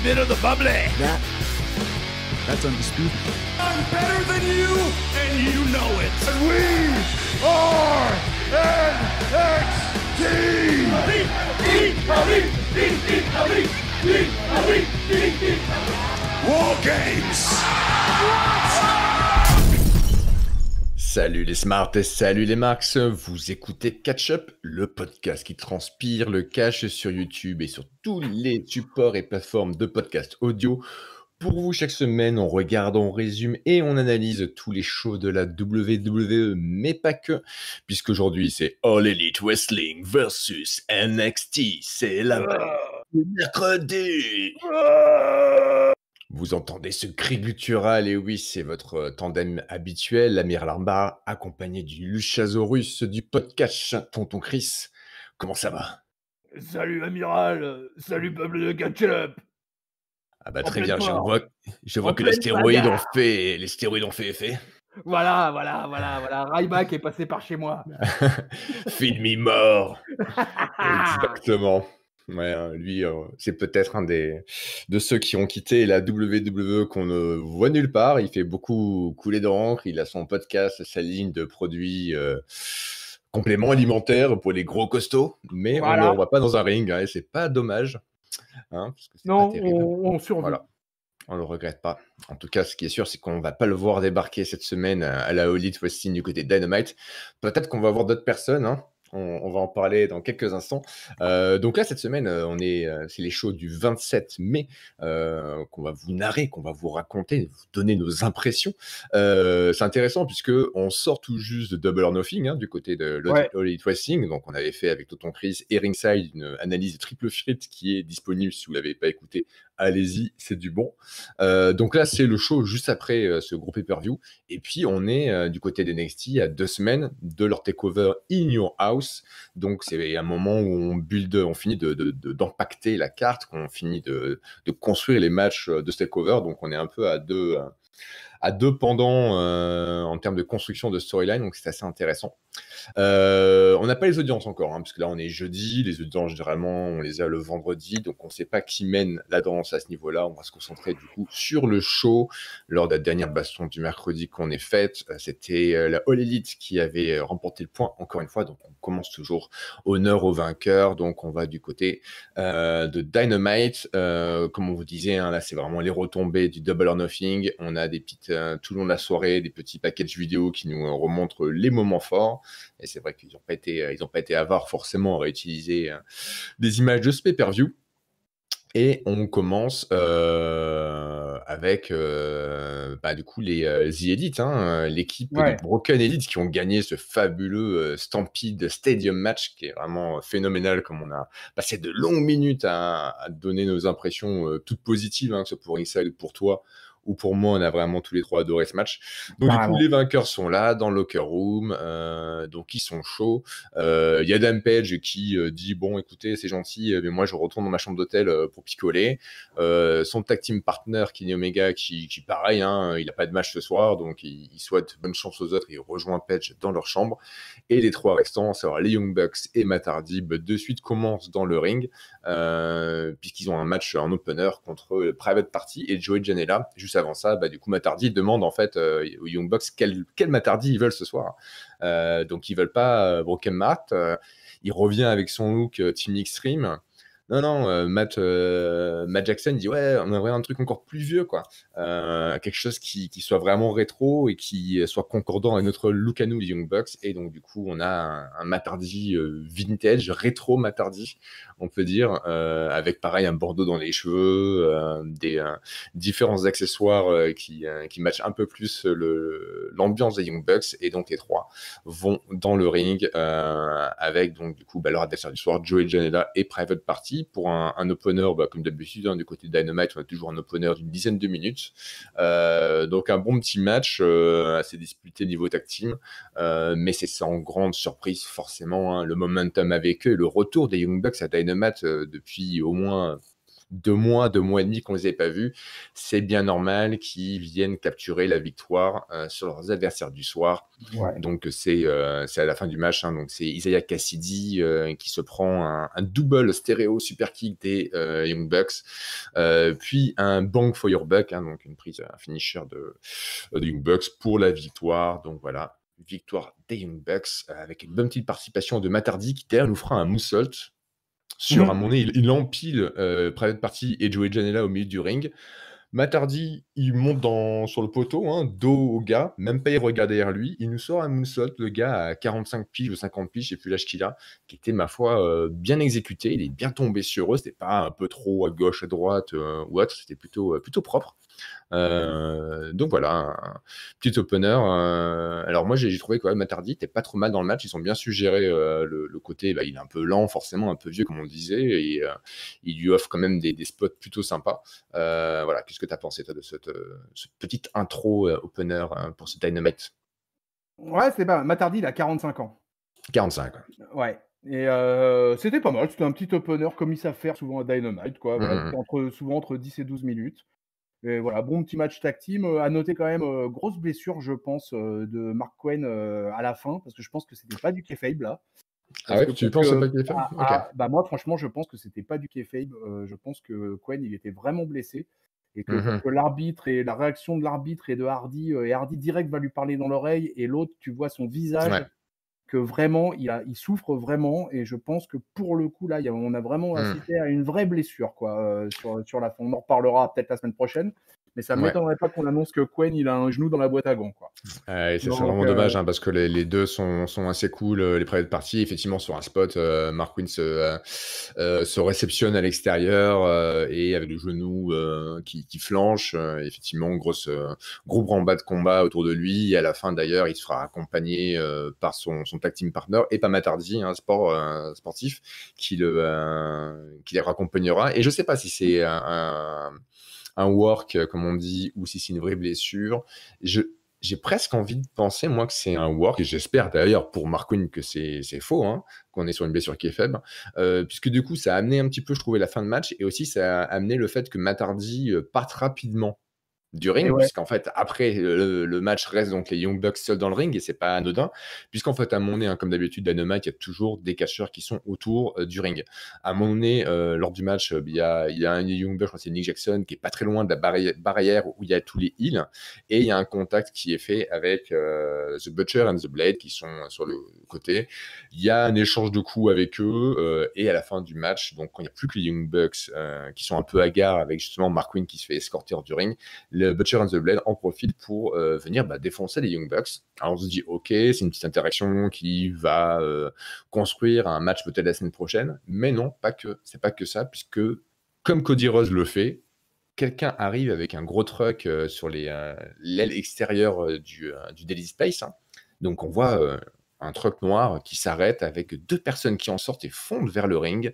bit of the bubbly. That's undisputed. I'm better than you, and you know it. And we are NXT. War Games. Salut les Smarts et salut les Marks, vous écoutez Catch Up, le podcast qui transpire le cash sur YouTube et sur tous les supports et plateformes de podcast audio. Pour vous, chaque semaine, on regarde, on résume et on analyse tous les shows de la WWE, mais pas que, puisqu'aujourd'hui c'est All Elite Wrestling versus NXT, c'est le mercredi. Vous entendez ce cri guttural, et oui, c'est votre tandem habituel, l'Amir Larmbar, accompagné du Luchasaurus du podcast, Tonton Chris. Comment ça va? Salut Amiral, salut peuple de Catch-Up. Ah bah En très pleine bien, forme. je vois En que les pleine stéroïdes bagarre. ont fait effet. Voilà. Ryback est passé par chez moi. Feed me more. Exactement. Ouais, lui, c'est peut-être un de ceux qui ont quitté la WWE qu'on ne voit nulle part. Il fait beaucoup couler d'encre. Il a son podcast, sa ligne de produits compléments alimentaires pour les gros costauds. Mais on ne Voilà. le voit pas dans un ring. Et c'est pas dommage. Parce que c'est Non, pas terrible. on survit. Voilà. On le regrette pas. En tout cas, ce qui est sûr, c'est qu'on va pas le voir débarquer cette semaine à la All Elite Wrestling du côté de Dynamite. Peut-être qu'on va voir d'autres personnes. On va en parler dans quelques instants. Donc là, cette semaine, c'est les shows du 27 mai qu'on va vous narrer, qu'on va vous raconter, vous donner nos impressions. C'est intéressant puisque on sort tout juste de Double or Nothing du côté de Ouais. All Elite Wrestling. Donc on avait fait avec Tonton Chris et Ringside une analyse triple threat qui est disponible si vous l'avez pas écouté. Allez-y, c'est du bon. Donc là, c'est le show juste après ce gros pay-per-view. Et puis, on est du côté d'NXT à 2 semaines de leur takeover In Your House. Donc, c'est un moment où on finit d'empacter la carte, qu'on finit de construire les matchs de ce takeover. Donc, on est un peu à deux pendants en termes de construction de storyline. Donc, c'est assez intéressant. On n'a pas les audiences encore, parce que là on est jeudi, les audiences généralement on les a le vendredi, donc on ne sait pas qui mène la danse à ce niveau-là. On va se concentrer du coup sur le show. Lors de la dernière baston du mercredi qu'on ait faite, c'était la All Elite qui avait remporté le point encore une fois, donc on commence toujours honneur au vainqueur. Donc on va du côté de Dynamite, comme on vous disait, là c'est vraiment les retombées du Double or Nothing. On a des petites tout le long de la soirée des petits packages vidéo qui nous remontrent les moments forts. Et c'est vrai qu'ils n'ont pas été avares forcément à réutiliser des images de ce pay-per-view. Et on commence avec du coup les The Elite, l'équipe Ouais. de Broken Elite qui ont gagné ce fabuleux Stampede Stadium match qui est vraiment phénoménal, comme on a passé de longues minutes à donner nos impressions toutes positives, que ce soit pour Ringside ou pour toi ou pour moi. On a vraiment tous les trois adoré ce match. Donc du coup, les vainqueurs sont là dans le locker room, donc ils sont chauds. Il y a Dan Page qui dit bon, écoutez, c'est gentil, mais moi je retourne dans ma chambre d'hôtel pour picoler. Son tag team partner Kenny Omega qui pareil, il n'a pas de match ce soir, donc il souhaite bonne chance aux autres. Il rejoint Page dans leur chambre. Et les trois restants, à savoir les Young Bucks et Matt Hardy, de suite commencent dans le ring, puisqu'ils ont un match en opener contre Private Party et Joey Janela. Juste avant ça, du coup, Matt Hardy demande en fait aux Young Bucks quel Matt Hardy ils veulent ce soir. Donc ils veulent pas Broken Matt. Il revient avec son look Team Extreme. Non, Matt Jackson dit ouais, on aimerait un truc encore plus vieux, quoi. Quelque chose qui soit vraiment rétro et qui soit concordant avec notre look à nous, les Young Bucks. Et donc du coup, on a un Matt Hardy vintage, rétro Matt Hardy, on peut dire, avec pareil un bordeaux dans les cheveux, des différents accessoires qui matchent un peu plus l'ambiance des Young Bucks. Et donc les trois vont dans le ring avec donc du coup leur adversaire du soir, Joey Janela et Private Party. Pour un opener, comme d'habitude, du côté de Dynamite, on a toujours un opener d'une dizaine de minutes. Donc un bon petit match assez disputé niveau tag team, mais c'est sans grande surprise forcément, le momentum avec eux, le retour des Young Bucks à Dynamite depuis au moins 2 mois et demi qu'on les avait pas vus. C'est bien normal qu'ils viennent capturer la victoire sur leurs adversaires du soir. Ouais. Donc c'est à la fin du match, hein, donc c'est Isaiah Cassidy qui se prend un double stéréo super kick des Young Bucks, puis un bang for your buck, hein, donc une prise, un finisher de Young Bucks pour la victoire. Donc voilà, victoire des Young Bucks avec une bonne petite participation de Matt Hardy qui derrière nous fera un moonsault sur à mon nez, il empile Private Party et Joey Janela au milieu du ring. Matt Hardy, il monte sur le poteau, hein, dos au gars, même pas il regarde derrière lui, il nous sort un moonsault, le gars à 45 piges ou 50 piges, je sais plus l'âge qu'il a, qui était, ma foi, bien exécuté, il est bien tombé sur eux, c'était pas un peu trop à gauche, à droite ou autre, c'était plutôt propre. Donc voilà, un petit opener. Alors moi j'ai trouvé que Matt Hardy était pas trop mal dans le match, ils ont bien su gérer le côté, il est un peu lent forcément, un peu vieux comme on le disait, et il lui offre quand même des spots plutôt sympas. Voilà, qu'est-ce que tu as pensé toi de cette petite intro opener pour ce Dynamite? Ouais, c'est pas Matt Hardy, il a 45 ans. 45. Ouais. Et c'était pas mal, c'était un petit opener comme ils savent faire souvent à Dynamite, quoi. Voilà, souvent entre 10 et 12 minutes. Et voilà, bon petit match tag team. À noter quand même, grosse blessure, je pense, de Mark Quinn à la fin, parce que je pense que c'était pas du kayfabe là. Ah ouais, tu penses pas qu'il est fait? Ok. Moi, franchement, je pense que c'était pas du kayfabe. Je pense que Quinn, il était vraiment blessé. Et que l'arbitre et la réaction de l'arbitre et de Hardy, et Hardy direct va lui parler dans l'oreille, et l'autre, tu vois son visage, que vraiment, il souffre vraiment. Et je pense que pour le coup, là, on a vraiment assisté à une vraie blessure, quoi, sur la fin. On en reparlera peut-être la semaine prochaine. Mais ça ne m'étonnerait pas qu'on annonce que Quinn, il a un genou dans la boîte à gants, quoi. C'est vraiment dommage, hein, parce que les deux sont assez cool. Les private parties, effectivement, sur un spot, Mark Quinn se réceptionne à l'extérieur et avec le genou qui flanche. Effectivement, gros branle-bas de combat autour de lui. Et à la fin, d'ailleurs, il se fera accompagner par son tag team partner et pas Matt Hardy, un sportif, qui les raccompagnera. Et je sais pas si c'est un work, comme on dit, ou si c'est une vraie blessure. J'ai presque envie de penser, moi, que c'est un work, et j'espère d'ailleurs pour Mark Quinn que c'est faux, hein, qu'on est sur une blessure qui est faible, puisque du coup, ça a amené un petit peu, je trouvais, la fin de match, et aussi ça a amené le fait que Matt Hardy parte rapidement du ring, puisqu'en fait, après, le match reste donc les Young Bucks seuls dans le ring, et c'est pas anodin, puisqu'en fait, à un moment donné, hein, comme d'habitude, Dynamite, il y a toujours des catcheurs qui sont autour du ring. À un moment donné, lors du match, il y a un Young Buck, je crois que c'est Nick Jackson, qui est pas très loin de la barrière où il y a tous les heels, et il y a un contact qui est fait avec The Butcher and The Blade, qui sont sur le côté. Il y a un échange de coups avec eux, et à la fin du match, donc quand il n'y a plus que les Young Bucks qui sont un peu hagards avec justement Mark Quinn qui se fait escorter hors du ring, le Butcher and the Blade en profite pour venir défoncer les Young Bucks. Alors on se dit, ok, c'est une petite interaction qui va construire un match peut-être la semaine prochaine, mais non, c'est pas que ça, puisque comme Cody Rhodes le fait, quelqu'un arrive avec un gros truck sur l'aile extérieure du Daily Space, hein. Donc on voit un truck noir qui s'arrête avec deux personnes qui en sortent et fondent vers le ring.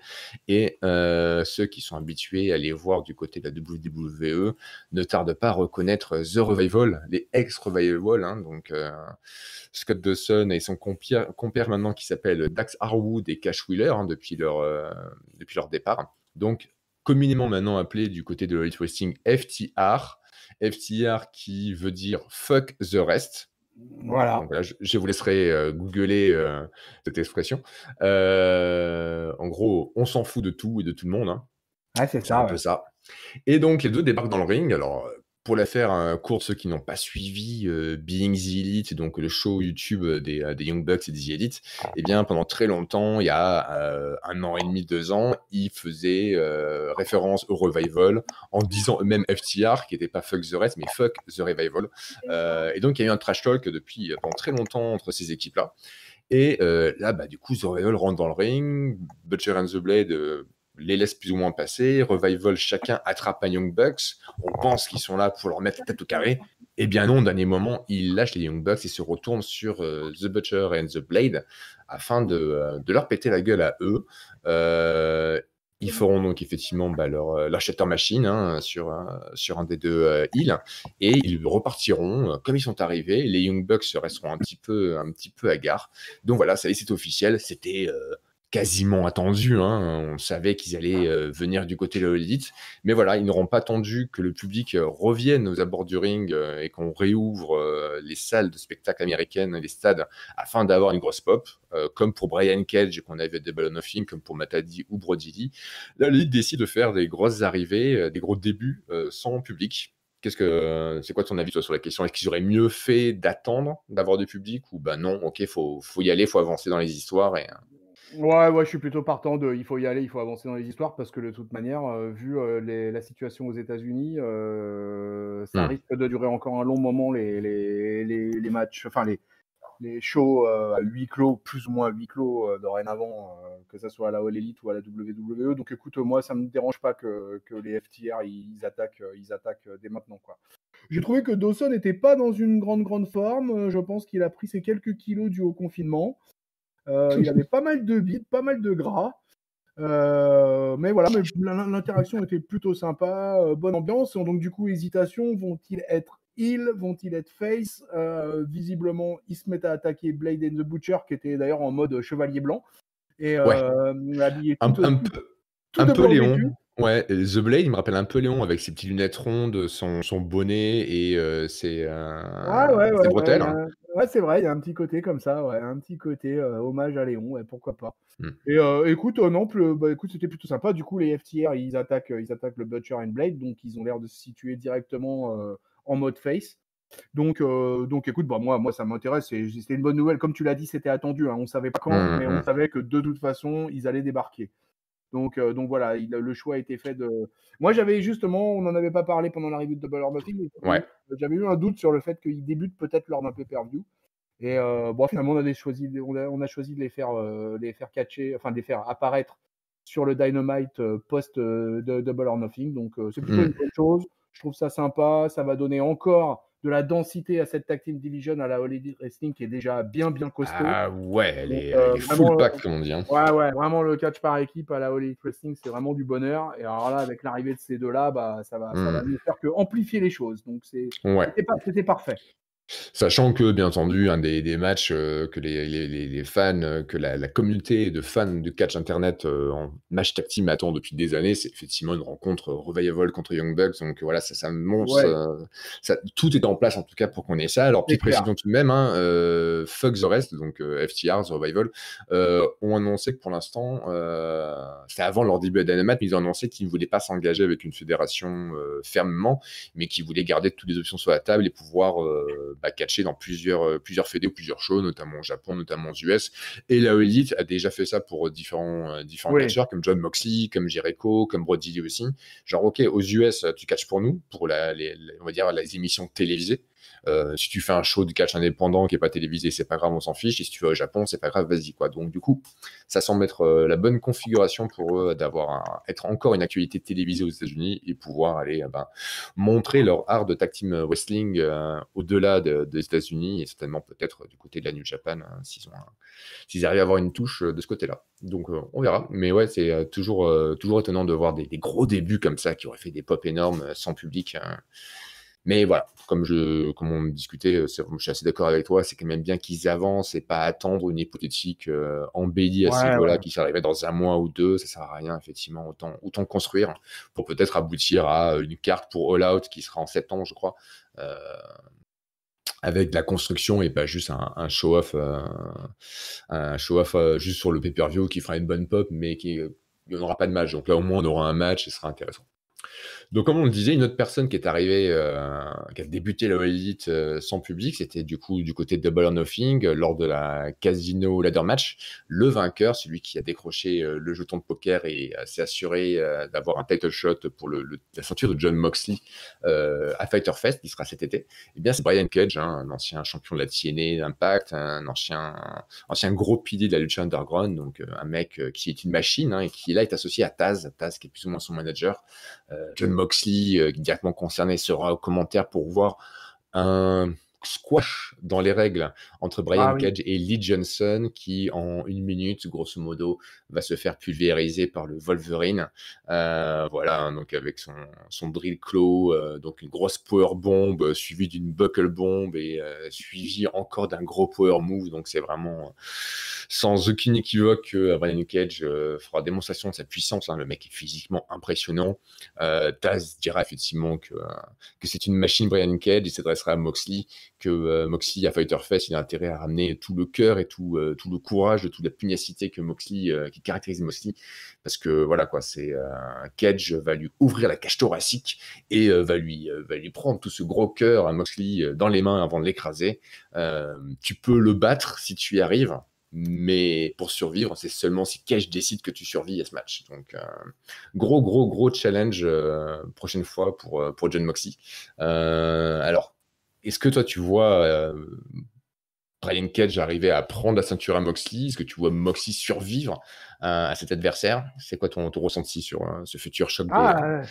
Et ceux qui sont habitués à les voir du côté de la WWE ne tardent pas à reconnaître The Revival, les ex-Revival, hein, donc Scott Dawson et son compère maintenant qui s'appelle Dax Harwood et Cash Wheeler, hein, depuis leur départ. Donc communément maintenant appelé du côté de Elite Wrestling FTR. FTR qui veut dire Fuck the Rest. Voilà. Donc, je vous laisserai googler cette expression. En gros, on s'en fout de tout et de tout le monde, hein. C'est ça. Un peu ça. Et donc, les deux débarquent dans le ring. Alors, pour la faire courte, ceux qui n'ont pas suivi Being the Elite, donc le show YouTube des Young Bucks et des The Elite, eh bien, pendant très longtemps, il y a 1 an et demi, 2 ans, ils faisaient référence au Revival en disant eux-mêmes FTR, qui n'était pas Fuck the Rest, mais Fuck the Revival. Et donc, il y a eu un trash talk pendant très longtemps entre ces équipes-là. Et là, du coup, The Revival rentre dans le ring, Butcher and the Blade les laisse plus ou moins passer, Revival, chacun attrape un Young Bucks, on pense qu'ils sont là pour leur mettre la tête au carré, et bien non, au dernier moment, ils lâchent les Young Bucks et se retournent sur The Butcher and the Blade afin de leur péter la gueule à eux. Ils feront donc effectivement leur Shatter Machine, hein, sur un des deux heels, et ils repartiront comme ils sont arrivés. Les Young Bucks resteront un petit peu hagards. Donc voilà, ça y est, c'est officiel, c'était quasiment attendu, hein. On savait qu'ils allaient venir du côté de la All Elite. Mais voilà, ils n'auront pas attendu que le public revienne aux abords du ring et qu'on réouvre les salles de spectacle américaines, les stades, afin d'avoir une grosse pop, comme pour Brian Cage qu'on avait à Double or Nothing, comme pour Matadi ou Brody Lee. La All Elite décide de faire des grosses arrivées, des gros débuts sans public. C'est quoi ton avis toi, sur la question? Est-ce qu'ils auraient mieux fait d'attendre d'avoir du public ou bah non, ok, faut y aller, faut avancer dans les histoires et Ouais, je suis plutôt partant de il faut y aller, il faut avancer dans les histoires parce que de toute manière, vu la situation aux États-Unis, ça risque de durer encore un long moment les matchs, enfin les shows à huis clos, plus ou moins à huis clos dorénavant, que ça soit à la All Elite ou à la WWE. Donc écoute, moi ça me dérange pas que les FTR ils attaquent dès maintenant quoi. J'ai trouvé que Dawson n'était pas dans une grande forme. Je pense qu'il a pris ses quelques kilos dû au confinement. Il avait pas mal de bites, pas mal de gras. Mais voilà, l'interaction était plutôt sympa, bonne ambiance. Donc du coup, hésitation, vont-ils être heel, vont-ils être face? Visiblement, ils se mettent à attaquer Blade and the Butcher, qui était d'ailleurs en mode chevalier blanc, et habillé un tout peu de blanc Léon. vêtu. Ouais, The Blade, il me rappelle un peu Léon avec ses petites lunettes rondes, son bonnet et ses bretelles. Ouais, c'est vrai, il y a un petit côté comme ça, ouais, un petit côté hommage à Léon, ouais, pourquoi pas. Mm. Et écoute, non, écoute, c'était plutôt sympa. Du coup, les FTR, ils attaquent le Butcher and Blade, donc ils ont l'air de se situer directement en mode face. Donc écoute, bah, moi, ça m'intéresse. C'était une bonne nouvelle. Comme tu l'as dit, c'était attendu. Hein. On savait pas quand, mais on savait que de toute façon, ils allaient débarquer. Donc voilà, le choix a été fait de. Moi, j'avais justement, on n'en avait pas parlé pendant l'arrivée de Double or Nothing, mais j'avais eu un doute sur le fait qu'ils débutent peut-être lors d'un pay-per-view. Et finalement, on a choisi de les faire catcher, enfin de les faire apparaître sur le Dynamite post de Double or Nothing. Donc c'est plutôt une bonne chose. Je trouve ça sympa. Ça va donner encore de la densité à cette tag team division à la All Elite Wrestling qui est déjà bien costaud. Ah ouais, elle est full pack comme on dit. Hein. Ouais, vraiment le catch par équipe à la All Elite Wrestling, c'est vraiment du bonheur. Et alors là, avec l'arrivée de ces deux-là, bah, ça va ne faire que amplifier les choses. Donc c'était parfait. Sachant que, bien entendu, un des matchs que les fans, que la communauté de fans de catch internet en match tag team attend depuis des années, c'est effectivement une rencontre Revival contre Young Bucks. Donc voilà, ça monte. Ouais. Tout est en place en tout cas pour qu'on ait ça. Alors, petite précision tout de même, hein, Fuck the Rest, donc FTR, The Revival, ont annoncé que pour l'instant, c'était avant leur début à Dynamite, mais ils ont annoncé qu'ils ne voulaient pas s'engager avec une fédération fermement, mais qu'ils voulaient garder toutes les options sur la table et pouvoir catcher dans plusieurs fédés ou plusieurs shows, notamment au Japon, notamment aux US. Et la All Elite a déjà fait ça pour différents catcheurs, comme John Moxley, comme Jericho, comme Brody Lee aussi. Genre, ok, aux US, tu catches pour nous, pour on va dire les émissions télévisées. Si tu fais un show de catch indépendant qui n'est pas télévisé, c'est pas grave, on s'en fiche. Et si tu vas au Japon, c'est pas grave, vas-y quoi. Donc du coup, ça semble être la bonne configuration pour eux être encore une actualité télévisée aux États-Unis et pouvoir aller montrer leur art de tag team wrestling au-delà des États-Unis et certainement peut-être du côté de la New Japan s'ils arrivent à avoir une touche de ce côté-là. Donc on verra. Mais ouais, c'est toujours étonnant de voir des gros débuts comme ça qui auraient fait des pop énormes sans public. Mais voilà, comme on discutait, je suis assez d'accord avec toi, c'est quand même bien qu'ils avancent et pas attendre une hypothétique embellie à ce niveau-là qui s'arriverait dans un mois ou deux. Ça sert à rien, effectivement, autant construire pour peut-être aboutir à une carte pour All Out qui sera en septembre, je crois, avec de la construction et pas juste un show-off juste sur le pay-per-view qui fera une bonne pop, mais il n'y en aura pas de match. Donc là, au moins, on aura un match et ce sera intéressant. Donc, comme on le disait, une autre personne qui est arrivée, qui a débuté la All Elite sans public, c'était du coup du côté de Double or Nothing, lors de la Casino Ladder Match. Le vainqueur, celui qui a décroché le jeton de poker et s'est assuré d'avoir un title shot pour la ceinture de John Moxley à Fyter Fest, qui sera cet été, eh bien, c'est Brian Cage, un ancien champion de la TNA d'Impact, un ancien gros pilier de la lucha underground, donc un mec qui est une machine et qui là est associé à Taz qui est plus ou moins son manager. John Moxley, directement concerné, sera aux commentaires pour voir un squash dans les règles entre Brian Cage et Lee Johnson qui, en 1 minute, grosso modo, va se faire pulvériser par le Wolverine. Voilà, donc avec son drill claw, donc une grosse power bomb suivie d'une buckle bomb et suivie encore d'un gros power move. Donc c'est vraiment sans aucune équivoque que Brian Cage fera démonstration de sa puissance. Hein. Le mec est physiquement impressionnant. Taz dira effectivement que c'est une machine, Brian Cage. Il s'adressera à Moxley, que Moxley à Fighter Fest, il a intérêt à ramener tout le cœur et tout le courage, toute la pugnacité que Moxley, qui caractérise Moxley, parce que voilà quoi, c'est Cage va lui ouvrir la cage thoracique et va lui prendre tout ce gros cœur à Moxley dans les mains avant de l'écraser. Tu peux le battre si tu y arrives, mais pour survivre, c'est seulement si Cage décide que tu survis à ce match. Donc, gros challenge prochaine fois pour Jon Moxley. Alors, est-ce que toi, tu vois Brian Cage arriver à prendre la ceinture à Moxley? Est-ce que tu vois Moxley survivre à cet adversaire? C'est quoi ton ressenti sur ce futur choc Ça,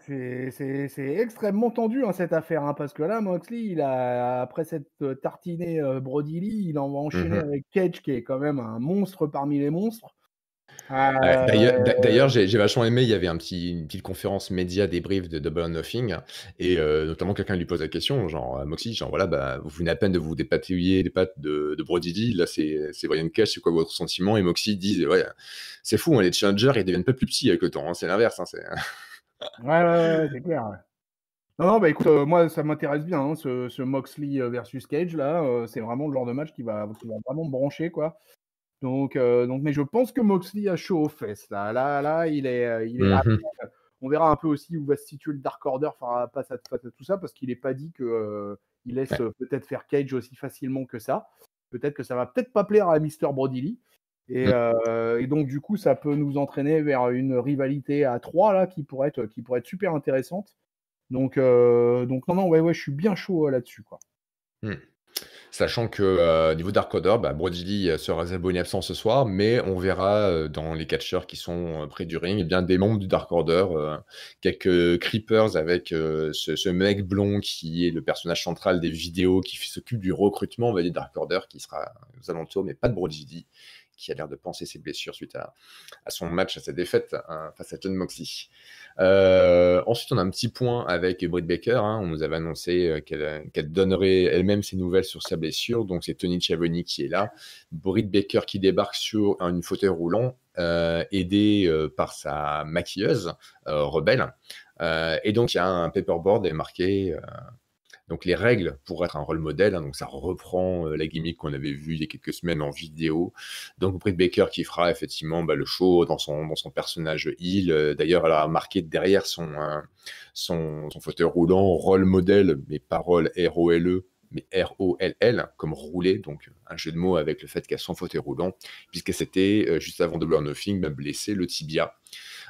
c'est extrêmement tendu, hein, cette affaire, hein, parce que là, Moxley, après cette tartinée Brody Lee, il en va enchaîner avec Cage, qui est quand même un monstre parmi les monstres. D'ailleurs, j'ai vachement aimé, il y avait une petite conférence média débrief de Double or Nothing, et notamment quelqu'un lui pose la question, genre Moxley, genre voilà, bah, vous venez à peine de vous dépatouiller les pattes de Brody Lee, là c'est Brian Cage, c'est quoi votre sentiment? Et Moxley dit, ouais, c'est fou, hein, les challengers ils deviennent pas plus petits avec le temps, hein, c'est l'inverse. Hein, Ouais, c'est clair. Ouais. Non, bah écoute, moi ça m'intéresse bien, hein, ce Moxley versus Cage là, c'est vraiment le genre de match qui va vraiment me brancher, quoi. Donc, mais je pense que Moxley a chaud aux fesses. Là, il est. On verra un peu aussi où va se situer le Dark Order face à tout ça, parce qu'il n'est pas dit qu'il laisse peut-être faire Cage aussi facilement que ça. Peut-être que ça va peut-être pas plaire à Mr. Brody Lee. Et donc, du coup, ça peut nous entraîner vers une rivalité à 3 là, qui pourrait être super intéressante. Donc non, ouais, je suis bien chaud là-dessus, quoi. Sachant que niveau Dark Order, bah, Brody Lee sera abonné absent ce soir, mais on verra dans les catcheurs qui sont près du ring, eh bien, des membres du Dark Order, quelques creepers avec ce mec blond qui est le personnage central des vidéos, qui s'occupe du recrutement, on va dire, Dark Order, qui sera aux alentours, mais pas de Brody Lee, qui a l'air de penser ses blessures suite à son match, à sa défaite face à Jon Moxley. Ensuite, on a un petit point avec Britt Baker. Hein. On nous avait annoncé qu'elle donnerait elle-même ses nouvelles sur sa blessure. Donc, c'est Tony Schiavone qui est là. Britt Baker qui débarque sur une fauteuil roulant, aidée par sa maquilleuse, Rebelle. Et donc, il y a un paperboard marqué... Donc les règles pour être un rôle modèle, hein, donc ça reprend la gimmick qu'on avait vue il y a quelques semaines en vidéo. Donc Britt Baker qui fera effectivement le show dans son personnage heel. D'ailleurs, elle a marqué derrière son fauteuil roulant rôle modèle, mais pas rôle R-O-L-E, mais R-O-L-L, comme rouler, donc un jeu de mots avec le fait qu'elle a son fauteuil roulant, puisque c'était juste avant Double or Nothing, blessé le tibia.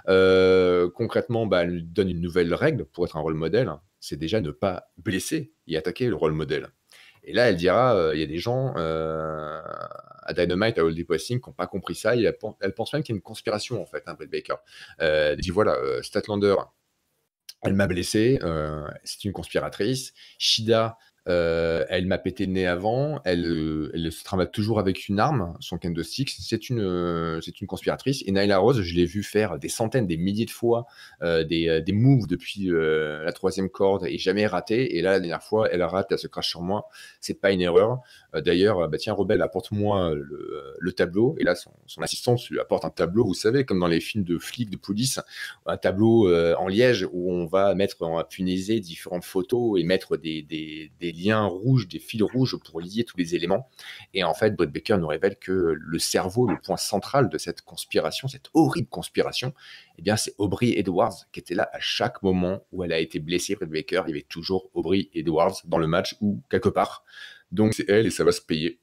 Concrètement, elle lui donne une nouvelle règle pour être un rôle modèle, c'est déjà ne pas blesser et attaquer le rôle modèle. Et là, elle dira, il y a des gens à Dynamite, à All Elite Wrestling, qui n'ont pas compris ça, et elle pense même qu'il y a une conspiration, en fait, Britt Baker. Elle dit, voilà, Statlander, elle m'a blessé, c'est une conspiratrice. Shida, elle m'a pété le nez avant, elle se trimballe toujours avec une arme, son kendo stick, c'est une conspiratrice. Et Nyla Rose, je l'ai vu faire des centaines, des milliers de fois des moves depuis la 3e corde et jamais raté. Et là, la dernière fois, elle rate, elle se crache sur moi. C'est pas une erreur. D'ailleurs, tiens, Rebelle, apporte-moi le tableau. Et là, son assistante lui apporte un tableau, vous savez, comme dans les films de flics, de police, un tableau en liège où on va punaiser différentes photos et mettre des liens rouges, des fils rouges pour lier tous les éléments. Et en fait, Britt Baker nous révèle que le cerveau, le point central de cette conspiration, cette horrible conspiration, eh bien, c'est Aubrey Edwards qui était là à chaque moment où elle a été blessée. Britt Baker, il y avait toujours Aubrey Edwards dans le match ou quelque part. Donc, c'est elle et ça va se payer.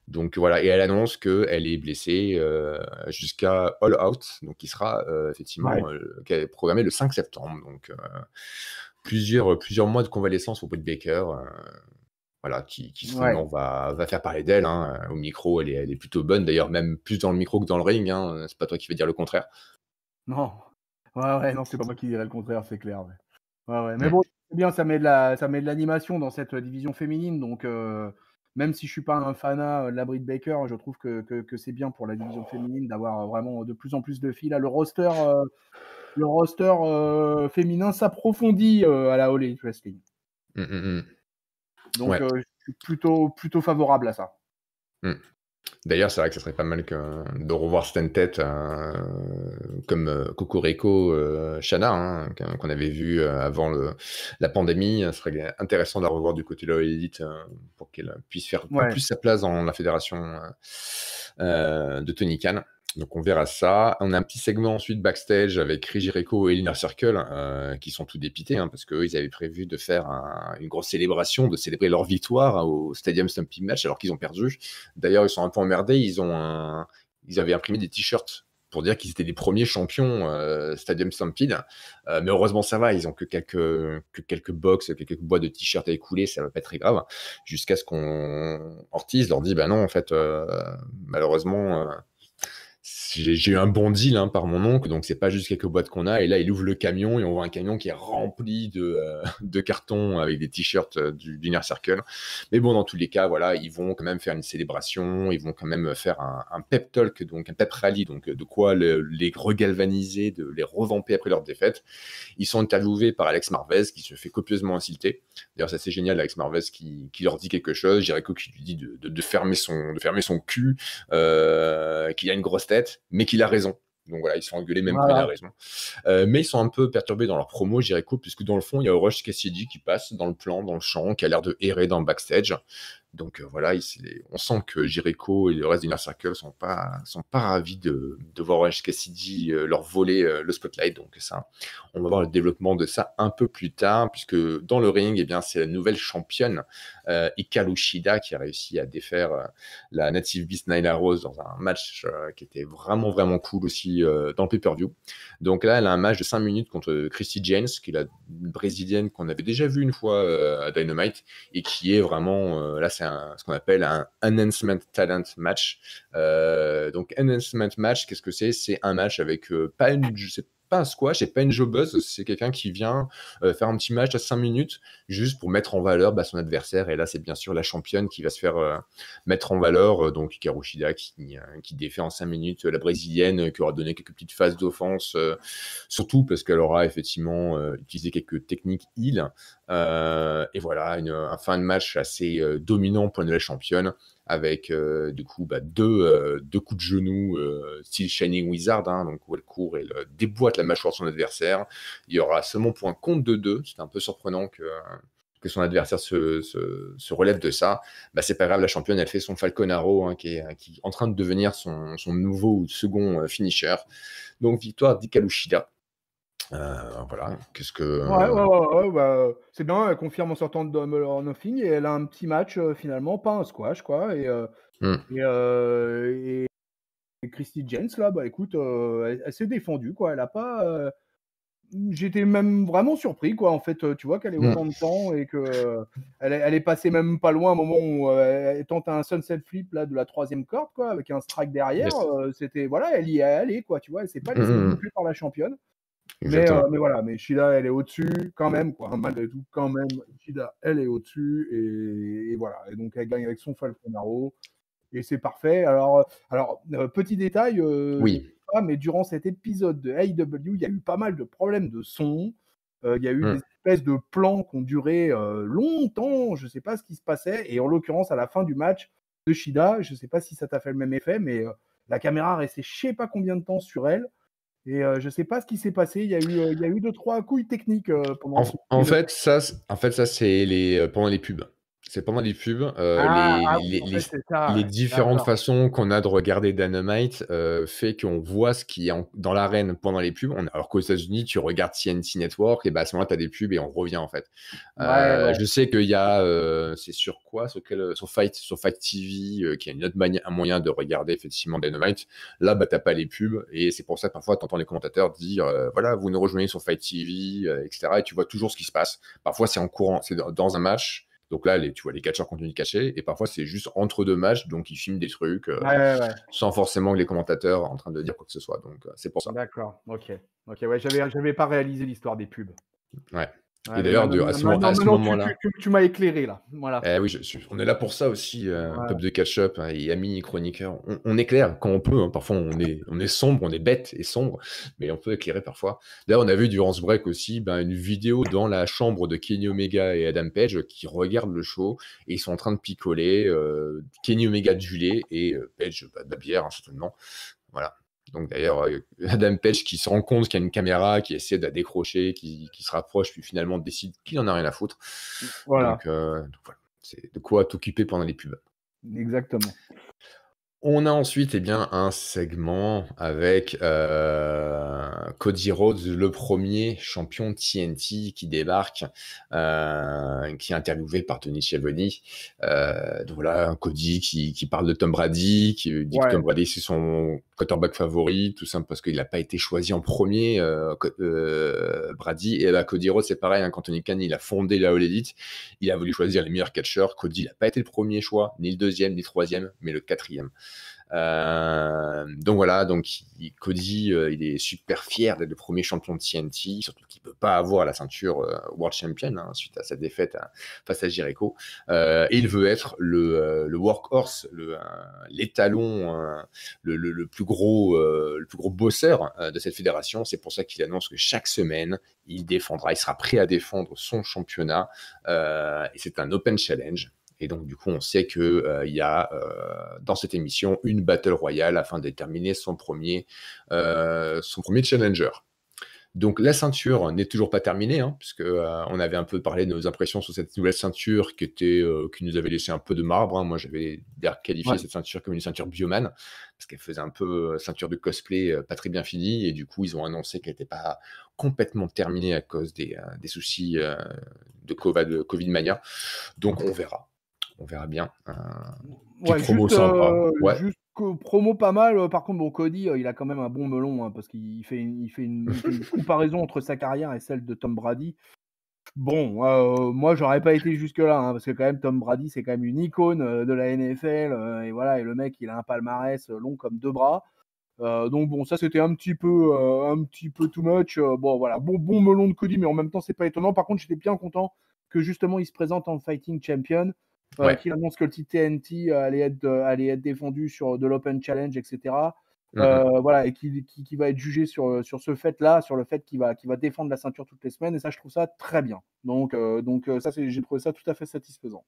Donc voilà, et elle annonce qu'elle est blessée jusqu'à All Out, donc qui sera effectivement qui est programmé le 5 septembre. Donc plusieurs mois de convalescence pour Britt Baker, voilà, qui va faire parler d'elle. Hein. Au micro, elle est plutôt bonne, d'ailleurs même plus dans le micro que dans le ring. Hein. C'est pas toi qui vas dire le contraire. Non, non, c'est pas moi qui dirais le contraire, c'est clair. Ouais. Mais bon, c'est bien, ça met de l'animation dans cette division féminine, donc même si je suis pas un fanat de la Britt Baker, je trouve que c'est bien pour la division féminine d'avoir vraiment de plus en plus de filles. Là, le roster féminin s'approfondit à la All Elite Wrestling. Donc je suis plutôt favorable à ça. D'ailleurs, c'est vrai que ça serait pas mal de revoir certaines têtes comme Cocorico, Shana, hein, qu'on avait vu avant la pandémie. Ce serait intéressant de la revoir du côté de la Elite pour qu'elle puisse faire un peu Ouais. plus sa place dans la fédération de Tony Khan. Donc on verra ça. On a un petit segment ensuite backstage avec Chris Jericho et Inner Circle qui sont tout dépités parce qu'eux, ils avaient prévu de faire une grosse célébration, de célébrer leur victoire au Stadium Stampede Match alors qu'ils ont perdu. D'ailleurs, ils sont un peu emmerdés. Ils avaient imprimé des t-shirts pour dire qu'ils étaient les premiers champions Stadium Stampede. Mais heureusement, ça va. Ils ont que quelques box, quelques boîtes de t-shirts à écouler. Ça va pas être très grave. Jusqu'à ce qu'on Ortiz leur dit, bah non, en fait, malheureusement... j'ai eu un bon deal par mon oncle, donc c'est pas juste quelques boîtes qu'on a. Et là, il ouvre le camion et on voit un camion qui est rempli de cartons avec des t-shirts du Inner Circle. Mais bon, dans tous les cas, voilà, ils vont quand même faire une célébration, ils vont quand même faire un pep talk, donc un pep rally, donc de quoi les regalvaniser, de les revamper après leur défaite. Ils sont interviewés par Alex Marvez qui se fait copieusement insulter. D'ailleurs, ça c'est génial, Alex Marvez qui leur dit quelque chose, Jericho qui lui dit de fermer son cul, qu'il a une grosse tête, mais qu'il a raison. Donc voilà, ils sont engueulés même quand il a raison. Mais ils sont un peu perturbés dans leur promo, Jericho, puisque dans le fond, il y a Orange Cassidy qui passe dans le plan, dans le champ, qui a l'air de errer dans le backstage. Donc voilà, on sent que Jericho et le reste d'Inner Circle sont pas ravis de voir Orange Cassidy leur voler le spotlight. Donc ça, on va voir le développement de ça un peu plus tard, puisque dans le ring, eh bien, c'est la nouvelle championne Hikaru Shida qui a réussi à défaire la Native Beast Nyla Rose dans un match qui était vraiment vraiment cool aussi dans le pay-per-view. Donc là, elle a un match de 5 minutes contre Christy James, qui est la brésilienne qu'on avait déjà vue une fois à Dynamite, et qui est vraiment, là c'est ce qu'on appelle un Enhancement Talent Match. Donc Enhancement Match, qu'est-ce que c'est? C'est un match avec pas un squash et pas une jobbeuse, c'est quelqu'un qui vient faire un petit match à 5 minutes juste pour mettre en valeur son adversaire, et là c'est bien sûr la championne qui va se faire mettre en valeur, donc Hikaru Shida qui défait en 5 minutes la brésilienne, qui aura donné quelques petites phases d'offense, surtout parce qu'elle aura effectivement utilisé quelques techniques heal, et voilà, un fin de match assez dominant pour la championne, avec du coup deux coups de genou style Shining Wizard, donc où elle court et elle déboîte la mâchoire de son adversaire. Il y aura seulement pour un compte de 2. C'est un peu surprenant que son adversaire se relève de ça. C'est pas grave, la championne, elle fait son Falcon Arrow, qui est en train de devenir son nouveau ou second finisher. Donc victoire d'Hikaru Shida. Voilà, qu'est-ce que... Ouais, c'est bien, elle confirme en sortant de Double or Nothing et elle a un petit match finalement, pas un squash quoi. Et Christy James là, écoute, elle s'est défendue quoi. Elle a pas. J'étais même vraiment surpris quoi. En fait, tu vois qu'elle est autant de temps et que elle est passée même pas loin au moment où elle tente un sunset flip là de la 3e corde quoi, avec un strike derrière. Yes. C'était voilà, elle y est allée quoi. Tu vois, elle s'est pas laissée boucler par la championne. Mais voilà, mais Shida, elle est au-dessus quand même, quoi. Malgré tout, quand même, Shida, elle est au-dessus et voilà. Et donc, elle gagne avec son Falcon Arrow et c'est parfait. Alors petit détail, je sais pas, mais durant cet épisode de AEW, il y a eu pas mal de problèmes de son. Il y a eu des espèces de plans qui ont duré longtemps. Je sais pas ce qui se passait. Et en l'occurrence, à la fin du match de Shida, je sais pas si ça t'a fait le même effet, mais la caméra restait je sais pas combien de temps sur elle. Et je sais pas ce qui s'est passé. Il y a eu 2-3 couilles techniques pendant. En fait, ça, c'est pendant les pubs. C'est pendant les pubs, les différentes façons qu'on a de regarder Dynamite fait qu'on voit ce qui est dans l'arène pendant les pubs. Alors qu'aux États-Unis, tu regardes TNT Network et à ce moment-là, tu as des pubs et on revient en fait. Je sais qu'il y a, c'est sur quoi, sur Fight TV, qui est un moyen de regarder effectivement Dynamite. Là, t'as pas les pubs et c'est pour ça que parfois, tu entends les commentateurs dire, voilà, vous nous rejoignez sur Fight TV, etc. Et tu vois toujours ce qui se passe. Parfois, c'est en courant, c'est dans un match. Donc là, tu vois les catcheurs continuent de cacher, et parfois c'est juste entre deux matchs, donc ils filment des trucs sans forcément que les commentateurs en train de dire quoi que ce soit. Donc c'est pour ça. D'accord, ok, ouais, j'avais pas réalisé l'histoire des pubs. Ouais. Et Allez, d'ailleurs, à ce maintenant, moment-là, tu m'as éclairé là. Voilà. oui, on est là pour ça aussi, Voilà. Pub de Catch-up et amis chroniqueurs. On éclaire quand on peut, hein. Parfois, on est sombre, on est bête et sombre, mais on peut éclairer parfois. D'ailleurs, on a vu durant ce break aussi une vidéo dans la chambre de Kenny Omega et Adam Page qui regardent le show et ils sont en train de picoler. Kenny Omega du lait et Page de la bière, hein, certainement. Voilà. Donc d'ailleurs, Adam Page qui se rend compte qu'il y a une caméra, qui essaie de la décrocher, qui se rapproche, puis finalement décide qu'il en a rien à foutre. Voilà. Donc voilà, c'est de quoi t'occuper pendant les pubs. Exactement. On a ensuite un segment avec Cody Rhodes, le premier champion TNT qui débarque, qui est interviewé par Tony Schiavone. Donc voilà, Cody qui parle de Tom Brady, qui dit que Tom Brady c'est son quarterback favori, tout simple parce qu'il n'a pas été choisi en premier, Brady. Et Cody Rhodes c'est pareil, quand Tony Khan il a fondé la All Elite, il a voulu choisir les meilleurs catcheurs. Cody il n'a pas été le premier choix, ni le deuxième, ni le troisième, mais le quatrième. Donc voilà, Cody, il est super fier d'être le premier champion de TNT, surtout qu'il peut pas avoir la ceinture World Champion suite à sa défaite face à Jericho. Et il veut être le workhorse, l'étalon, le plus gros bosseur de cette fédération. C'est pour ça qu'il annonce que chaque semaine, il sera prêt à défendre son championnat. Et c'est un Open Challenge. Et donc, du coup, on sait qu'il y a dans cette émission une Battle Royale afin de déterminer son premier challenger. Donc, la ceinture n'est toujours pas terminée, puisque on avait un peu parlé de nos impressions sur cette nouvelle ceinture qui nous avait laissé un peu de marbre. Moi, j'avais qualifié cette ceinture comme une ceinture Bioman, parce qu'elle faisait un peu ceinture de cosplay pas très bien finie. Et du coup, ils ont annoncé qu'elle n'était pas complètement terminée à cause des soucis de Covid-mania. Donc, on verra. On verra bien. Promo sympa. Juste promo pas mal. Par contre, Cody, il a quand même un bon melon parce qu'il fait une comparaison entre sa carrière et celle de Tom Brady. Bon, moi, j'aurais pas été jusque-là parce que quand même, Tom Brady, c'est quand même une icône de la NFL. Et voilà, et le mec, il a un palmarès long comme 2 bras. Donc bon, ça c'était un petit peu too much. Bon voilà, bon melon de Cody, mais en même temps, c'est pas étonnant. Par contre, j'étais bien content que justement il se présente en Fighting Champion. Qu'il annonce que le titre TNT allait être défendu sur de l'Open Challenge, etc. Voilà, et qui va être jugé sur ce fait-là, sur le fait qu'il va défendre la ceinture toutes les semaines. Et ça, je trouve ça très bien. Donc ça, j'ai trouvé ça tout à fait satisfaisant.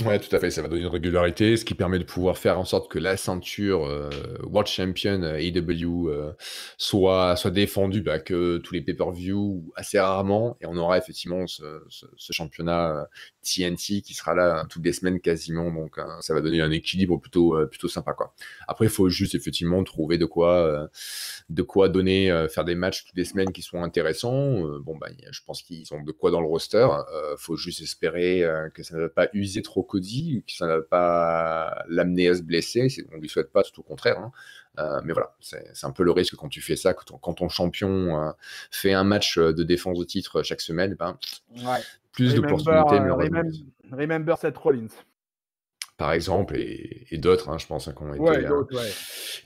Ouais, tout à fait, ça va donner une régularité, ce qui permet de pouvoir faire en sorte que la ceinture World Champion AEW soit défendue que tous les pay-per-view assez rarement, et on aura effectivement ce championnat TNT qui sera là toutes les semaines quasiment, donc ça va donner un équilibre plutôt sympa, quoi. Après, il faut juste effectivement trouver de quoi donner, faire des matchs toutes les semaines qui sont intéressants. Je pense qu'ils ont de quoi dans le roster, faut juste espérer que ça ne va pas user trop Cody, que ça ne va pas l'amener à se blesser. On ne lui souhaite pas, tout au contraire. Mais voilà, c'est un peu le risque quand tu fais ça, quand ton champion fait un match de défense de titre chaque semaine, plus d'opportunités. Remember Seth Rollins. Par exemple, et d'autres, je pense,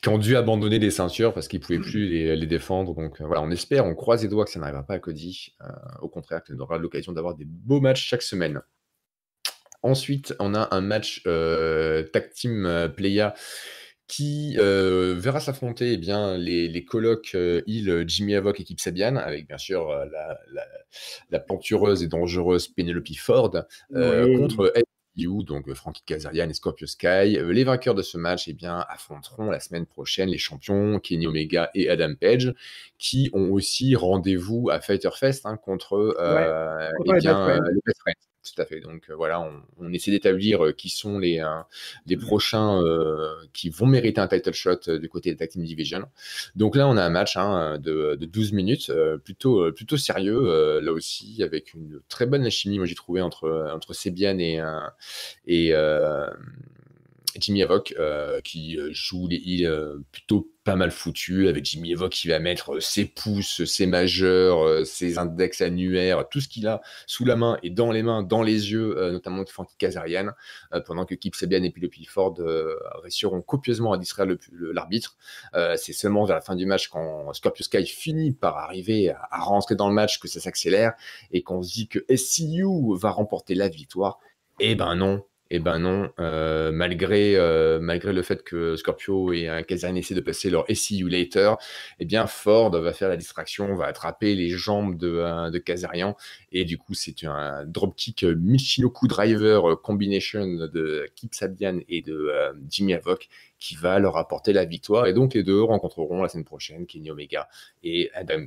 qui ont dû abandonner des ceintures parce qu'ils ne pouvaient plus les défendre. Donc voilà, on croise les doigts que ça n'arrivera pas à Cody. Au contraire, qu'il aura l'occasion d'avoir des beaux matchs chaque semaine. Ensuite, on a un match Tag Team Playa qui verra s'affronter les colocs Hill, Jimmy Havoc et Kip Sabian, avec bien sûr la plantureuse et dangereuse Penelope Ford contre SCU, donc Frankie Kazarian et Scorpio Sky. Les vainqueurs de ce match affronteront la semaine prochaine les champions Kenny Omega et Adam Page, qui ont aussi rendez-vous à Fyter Fest contre les Best Friends. Tout à fait. Donc voilà, on essaie d'établir qui sont les prochains qui vont mériter un title shot du côté de Tag Team Division. Donc là, on a un match de 12 minutes, plutôt sérieux, là aussi, avec une très bonne alchimie, moi j'ai trouvé, entre Sabian et Jimmy Havoc qui joue les heals plutôt pas mal foutus, avec Jimmy Havoc qui va mettre ses pouces, ses majeurs, ses index annuaires, tout ce qu'il a sous la main et dans les mains, dans les yeux, notamment de Frankie Kazarian, pendant que Kip Sabian et Penelope Ford réussiront copieusement à distraire l'arbitre. C'est seulement vers la fin du match, quand Scorpio Sky finit par arriver à rentrer dans le match, que ça s'accélère et qu'on se dit que SCU va remporter la victoire. Eh ben non, malgré le fait que Scorpio et Kazarian essaient de passer leur See You Later, eh bien Ford va faire la distraction, va attraper les jambes de Kazarian, et du coup c'est un dropkick Michinoku Driver combination de Kip Sabian et de Jimmy Havoc qui va leur apporter la victoire, et donc les deux rencontreront la semaine prochaine Kenny Omega et Adam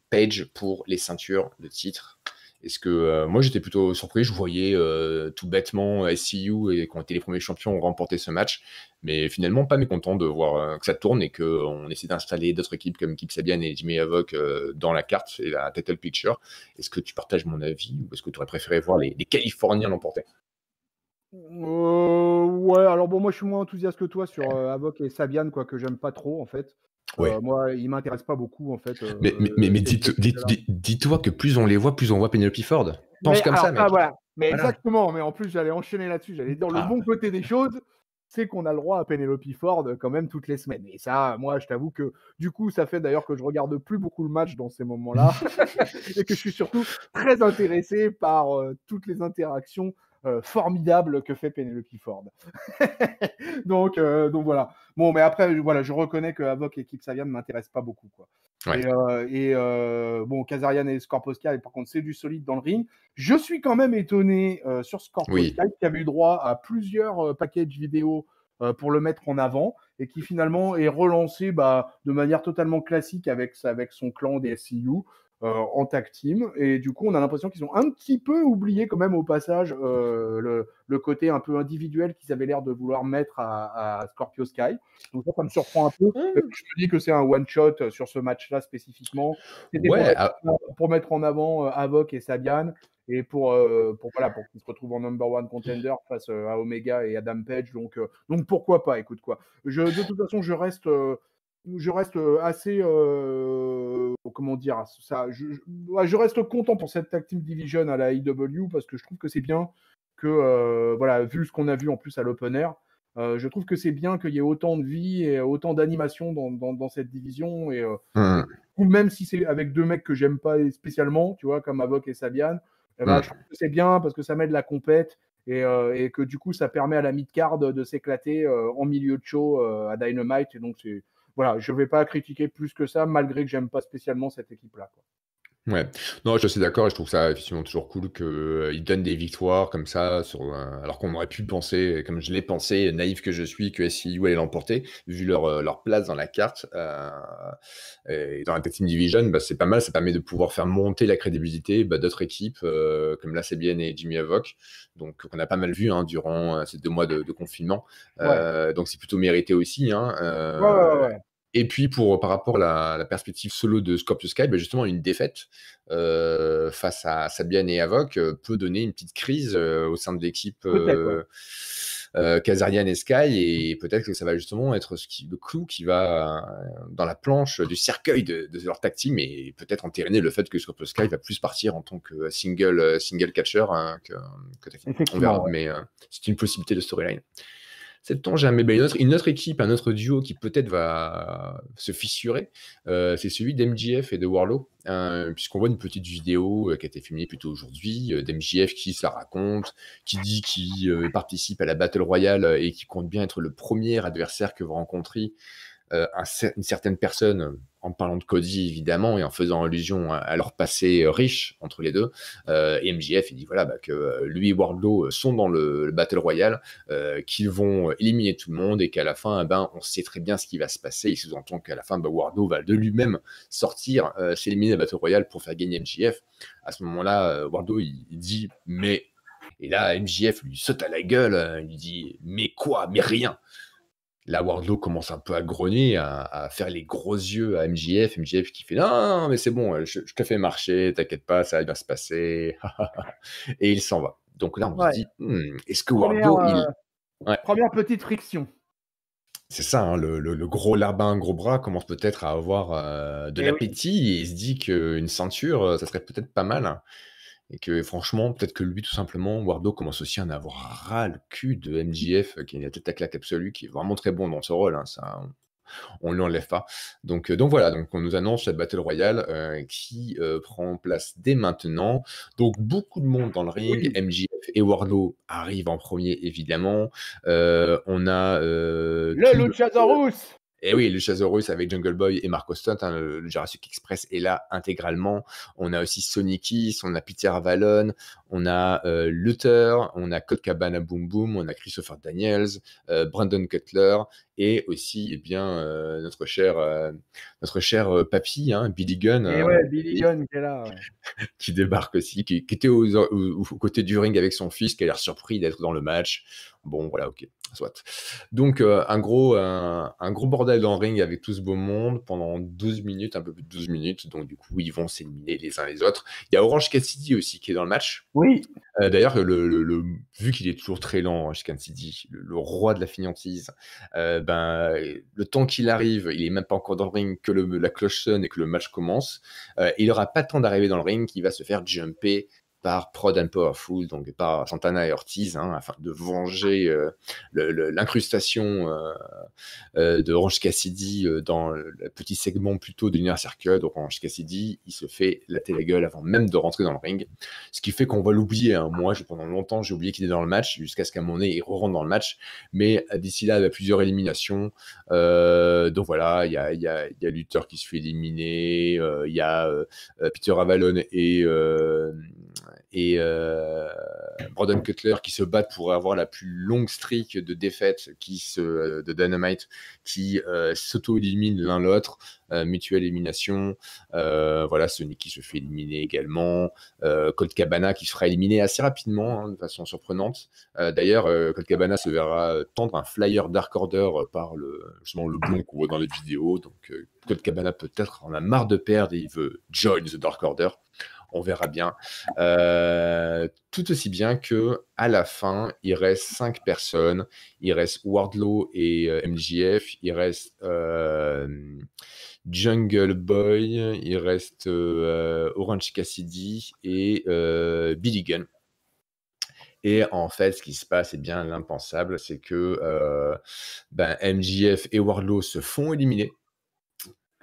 Page pour les ceintures de titre. Est-ce que moi j'étais plutôt surpris, je voyais tout bêtement SCU et quand on était les premiers champions remporter ce match, mais finalement pas mécontent de voir que ça tourne et qu'on essaie d'installer d'autres équipes comme Kip Sabian et Jimmy Havoc dans la carte et la title picture. Est-ce que tu partages mon avis ou est-ce que tu aurais préféré voir les Californiens l'emporter? Ouais, alors bon, moi je suis moins enthousiaste que toi sur Havoc et Sabian, quoi, que j'aime pas trop en fait. Ouais. Moi, ils m'intéressent pas beaucoup en fait. Mais dis-toi que plus on les voit, plus on voit Penelope Ford. Pense comme ça, mec. Voilà. Mais Voilà. exactement, mais en plus j'allais enchaîner là-dessus, j'allais dire le bon côté des choses, c'est qu'on a le droit à Penelope Ford quand même toutes les semaines. Et ça, moi je t'avoue que du coup, ça fait d'ailleurs que je regarde plus beaucoup le match dans ces moments-là et que je suis surtout très intéressé par toutes les interactions formidables que fait Penelope Ford. donc voilà. Bon, mais après, voilà, je reconnais que Havoc et Kip Sabian ne m'intéressent pas beaucoup, quoi. Ouais. Bon, Kazarian et Scorpio Sky, par contre, c'est du solide dans le ring. Je suis quand même étonné sur Scorpio Sky qui avait eu droit à plusieurs packages vidéo pour le mettre en avant et qui finalement est relancé de manière totalement classique avec son clan des SCU. En tag team, et du coup on a l'impression qu'ils ont un petit peu oublié quand même au passage le côté un peu individuel qu'ils avaient l'air de vouloir mettre à Scorpio Sky. Donc ça me surprend un peu. Je me dis que c'est un one shot sur ce match là spécifiquement. C'était pour mettre en avant Havoc et Sabian et pour qu'ils se retrouvent en number one contender face à Omega et Adam Page, donc pourquoi pas, écoute quoi. De toute façon je reste assez comment dire ça, je reste content pour cette tag team division à la AEW parce que je trouve que c'est bien que voilà, vu ce qu'on a vu en plus à l'opener, je trouve que c'est bien qu'il y ait autant de vie et autant d'animation dans cette division et même si c'est avec deux mecs que j'aime pas spécialement, tu vois, comme Havoc et Sabian, je trouve que c'est bien parce que ça met de la compète et que du coup ça permet à la mid-card de s'éclater en milieu de show à Dynamite, et donc c'est voilà, je ne vais pas critiquer plus que ça, malgré que j'aime pas spécialement cette équipe-là, quoi. Ouais, non, je suis assez d'accord et je trouve ça effectivement toujours cool qu'ils donnent des victoires comme ça, alors qu'on aurait pu penser, comme je l'ai pensé, naïf que je suis, que SCU allait l'emporter, vu leur place dans la carte. Et dans la Tag Team Division, c'est pas mal, ça permet de pouvoir faire monter la crédibilité d'autres équipes, comme la Sabian et Jimmy Havoc, donc qu'on a pas mal vu durant ces 2 mois de confinement. Donc c'est plutôt mérité aussi. Ouais. Et puis, par rapport à la perspective solo de Scorpio Sky, justement, une défaite face à Sabian et Havoc peut donner une petite crise au sein de l'équipe Kazarian et Sky, et peut-être que ça va justement être le clou qui va dans la planche du cercueil de leur tag team, et peut-être entériner le fait que Scorpio Sky va plus partir en tant que single catcher que tag team. On verra, mais c'est une possibilité de storyline. Cette temps, j'ai une autre équipe, un autre duo qui peut-être va se fissurer, c'est celui d'MJF et de Wardlow, puisqu'on voit une petite vidéo qui a été filmée plutôt aujourd'hui, d'MJF qui se la raconte, qui dit qu'il participe à la Battle Royale et qui compte bien être le premier adversaire que va rencontrer une certaine personne, en parlant de Cody évidemment et en faisant allusion à leur passé riche entre les deux. Et MJF il dit que lui et Wardlow sont dans le Battle Royale, qu'ils vont éliminer tout le monde et qu'à la fin on sait très bien ce qui va se passer. Il sous-entend qu'à la fin Wardlow va de lui-même sortir, s'éliminer le Battle Royale pour faire gagner MJF. À ce moment-là, Wardlow il dit mais, et là MJF lui saute à la gueule, il lui dit mais quoi, mais rien. Là, Wardlow commence un peu à grogner, à faire les gros yeux à MJF. MJF qui fait non, mais c'est bon, je te fais marcher, t'inquiète pas, ça va bien se passer. Et il s'en va. Donc là, on se dit, est-ce que Wardlow, Ouais. Première petite friction. C'est ça, hein, le gros larbin, gros bras commence peut-être à avoir de Et oui. l'appétit et il se dit qu'une ceinture, ça serait peut-être pas mal, hein. Et que franchement, peut-être que lui, tout simplement, Wardlow commence aussi à en avoir ras le cul de MJF, qui est la tête à claque absolue, qui est vraiment très bon dans ce rôle, hein, ça, on ne lui enlève pas. Donc voilà, donc on nous annonce cette Battle Royale qui prend place dès maintenant. Donc beaucoup de monde dans le ring, Oui. MJF et Wardlow arrivent en premier, évidemment. On a Le Luchasaurus! et oui, Luchasaurus avec Jungle Boy et Marco Stunt, hein, le Jurassic Express est là intégralement. On a aussi Sonic Kiss, on a Peter Avalon, on a Luther, on a Colt Cabana Boom Boom, on a Christopher Daniels, Brandon Cutler et aussi notre cher papy, hein, Billy Gunn, Et ouais, Billy Gunn qui est là, ouais. qui débarque aussi, qui était aux côtés du ring avec son fils, qui a l'air surpris d'être dans le match. Bon, voilà, ok, soit. Donc, un gros bordel dans le ring avec tout ce beau monde pendant 12 minutes, un peu plus de 12 minutes. Donc, du coup, ils vont s'éliminer les uns les autres. Il y a Orange Cassidy aussi qui est dans le match. Oui. D'ailleurs, vu qu'il est toujours très lent, Orange Cassidy, le roi de la fainéantise, le temps qu'il arrive, il est même pas encore dans le ring, que la cloche sonne et que le match commence. Il n'aura pas le temps d'arriver dans le ring, qu'il va se faire jumper par Prod and Powerful, donc par Santana et Ortiz, hein, afin de venger l'incrustation de Orange Cassidy dans le petit segment plutôt de l'Inner Circle. Donc Orange Cassidy, il se fait latter la gueule avant même de rentrer dans le ring, ce qui fait qu'on va l'oublier, hein. Moi, pendant longtemps, j'ai oublié qu'il est dans le match, jusqu'à ce qu'à un moment donné, il re-rentre dans le match, mais d'ici là, il y a plusieurs éliminations. Donc voilà, il y a Luther qui se fait éliminer, il y a Peter Avalon et Brandon Cutler qui se battent pour avoir la plus longue streak de défaites de Dynamite, qui s'auto-éliminent l'un l'autre, mutuelle élimination. Voilà, Sonic qui se fait éliminer également, Colt Cabana qui se fera éliminer assez rapidement, hein, de façon surprenante. D'ailleurs, Colt Cabana se verra tendre un flyer Dark Order par justement le blond qu'on voit dans les vidéos. Donc Colt Cabana peut-être en a marre de perdre et il veut join the Dark Order. On verra bien. Tout aussi bien que à la fin, il reste 5 personnes. Il reste Wardlow et MJF. Il reste Jungle Boy. Il reste Orange Cassidy et Billy Gunn. Et en fait, ce qui se passe est bien l'impensable, c'est que MJF et Wardlow se font éliminer.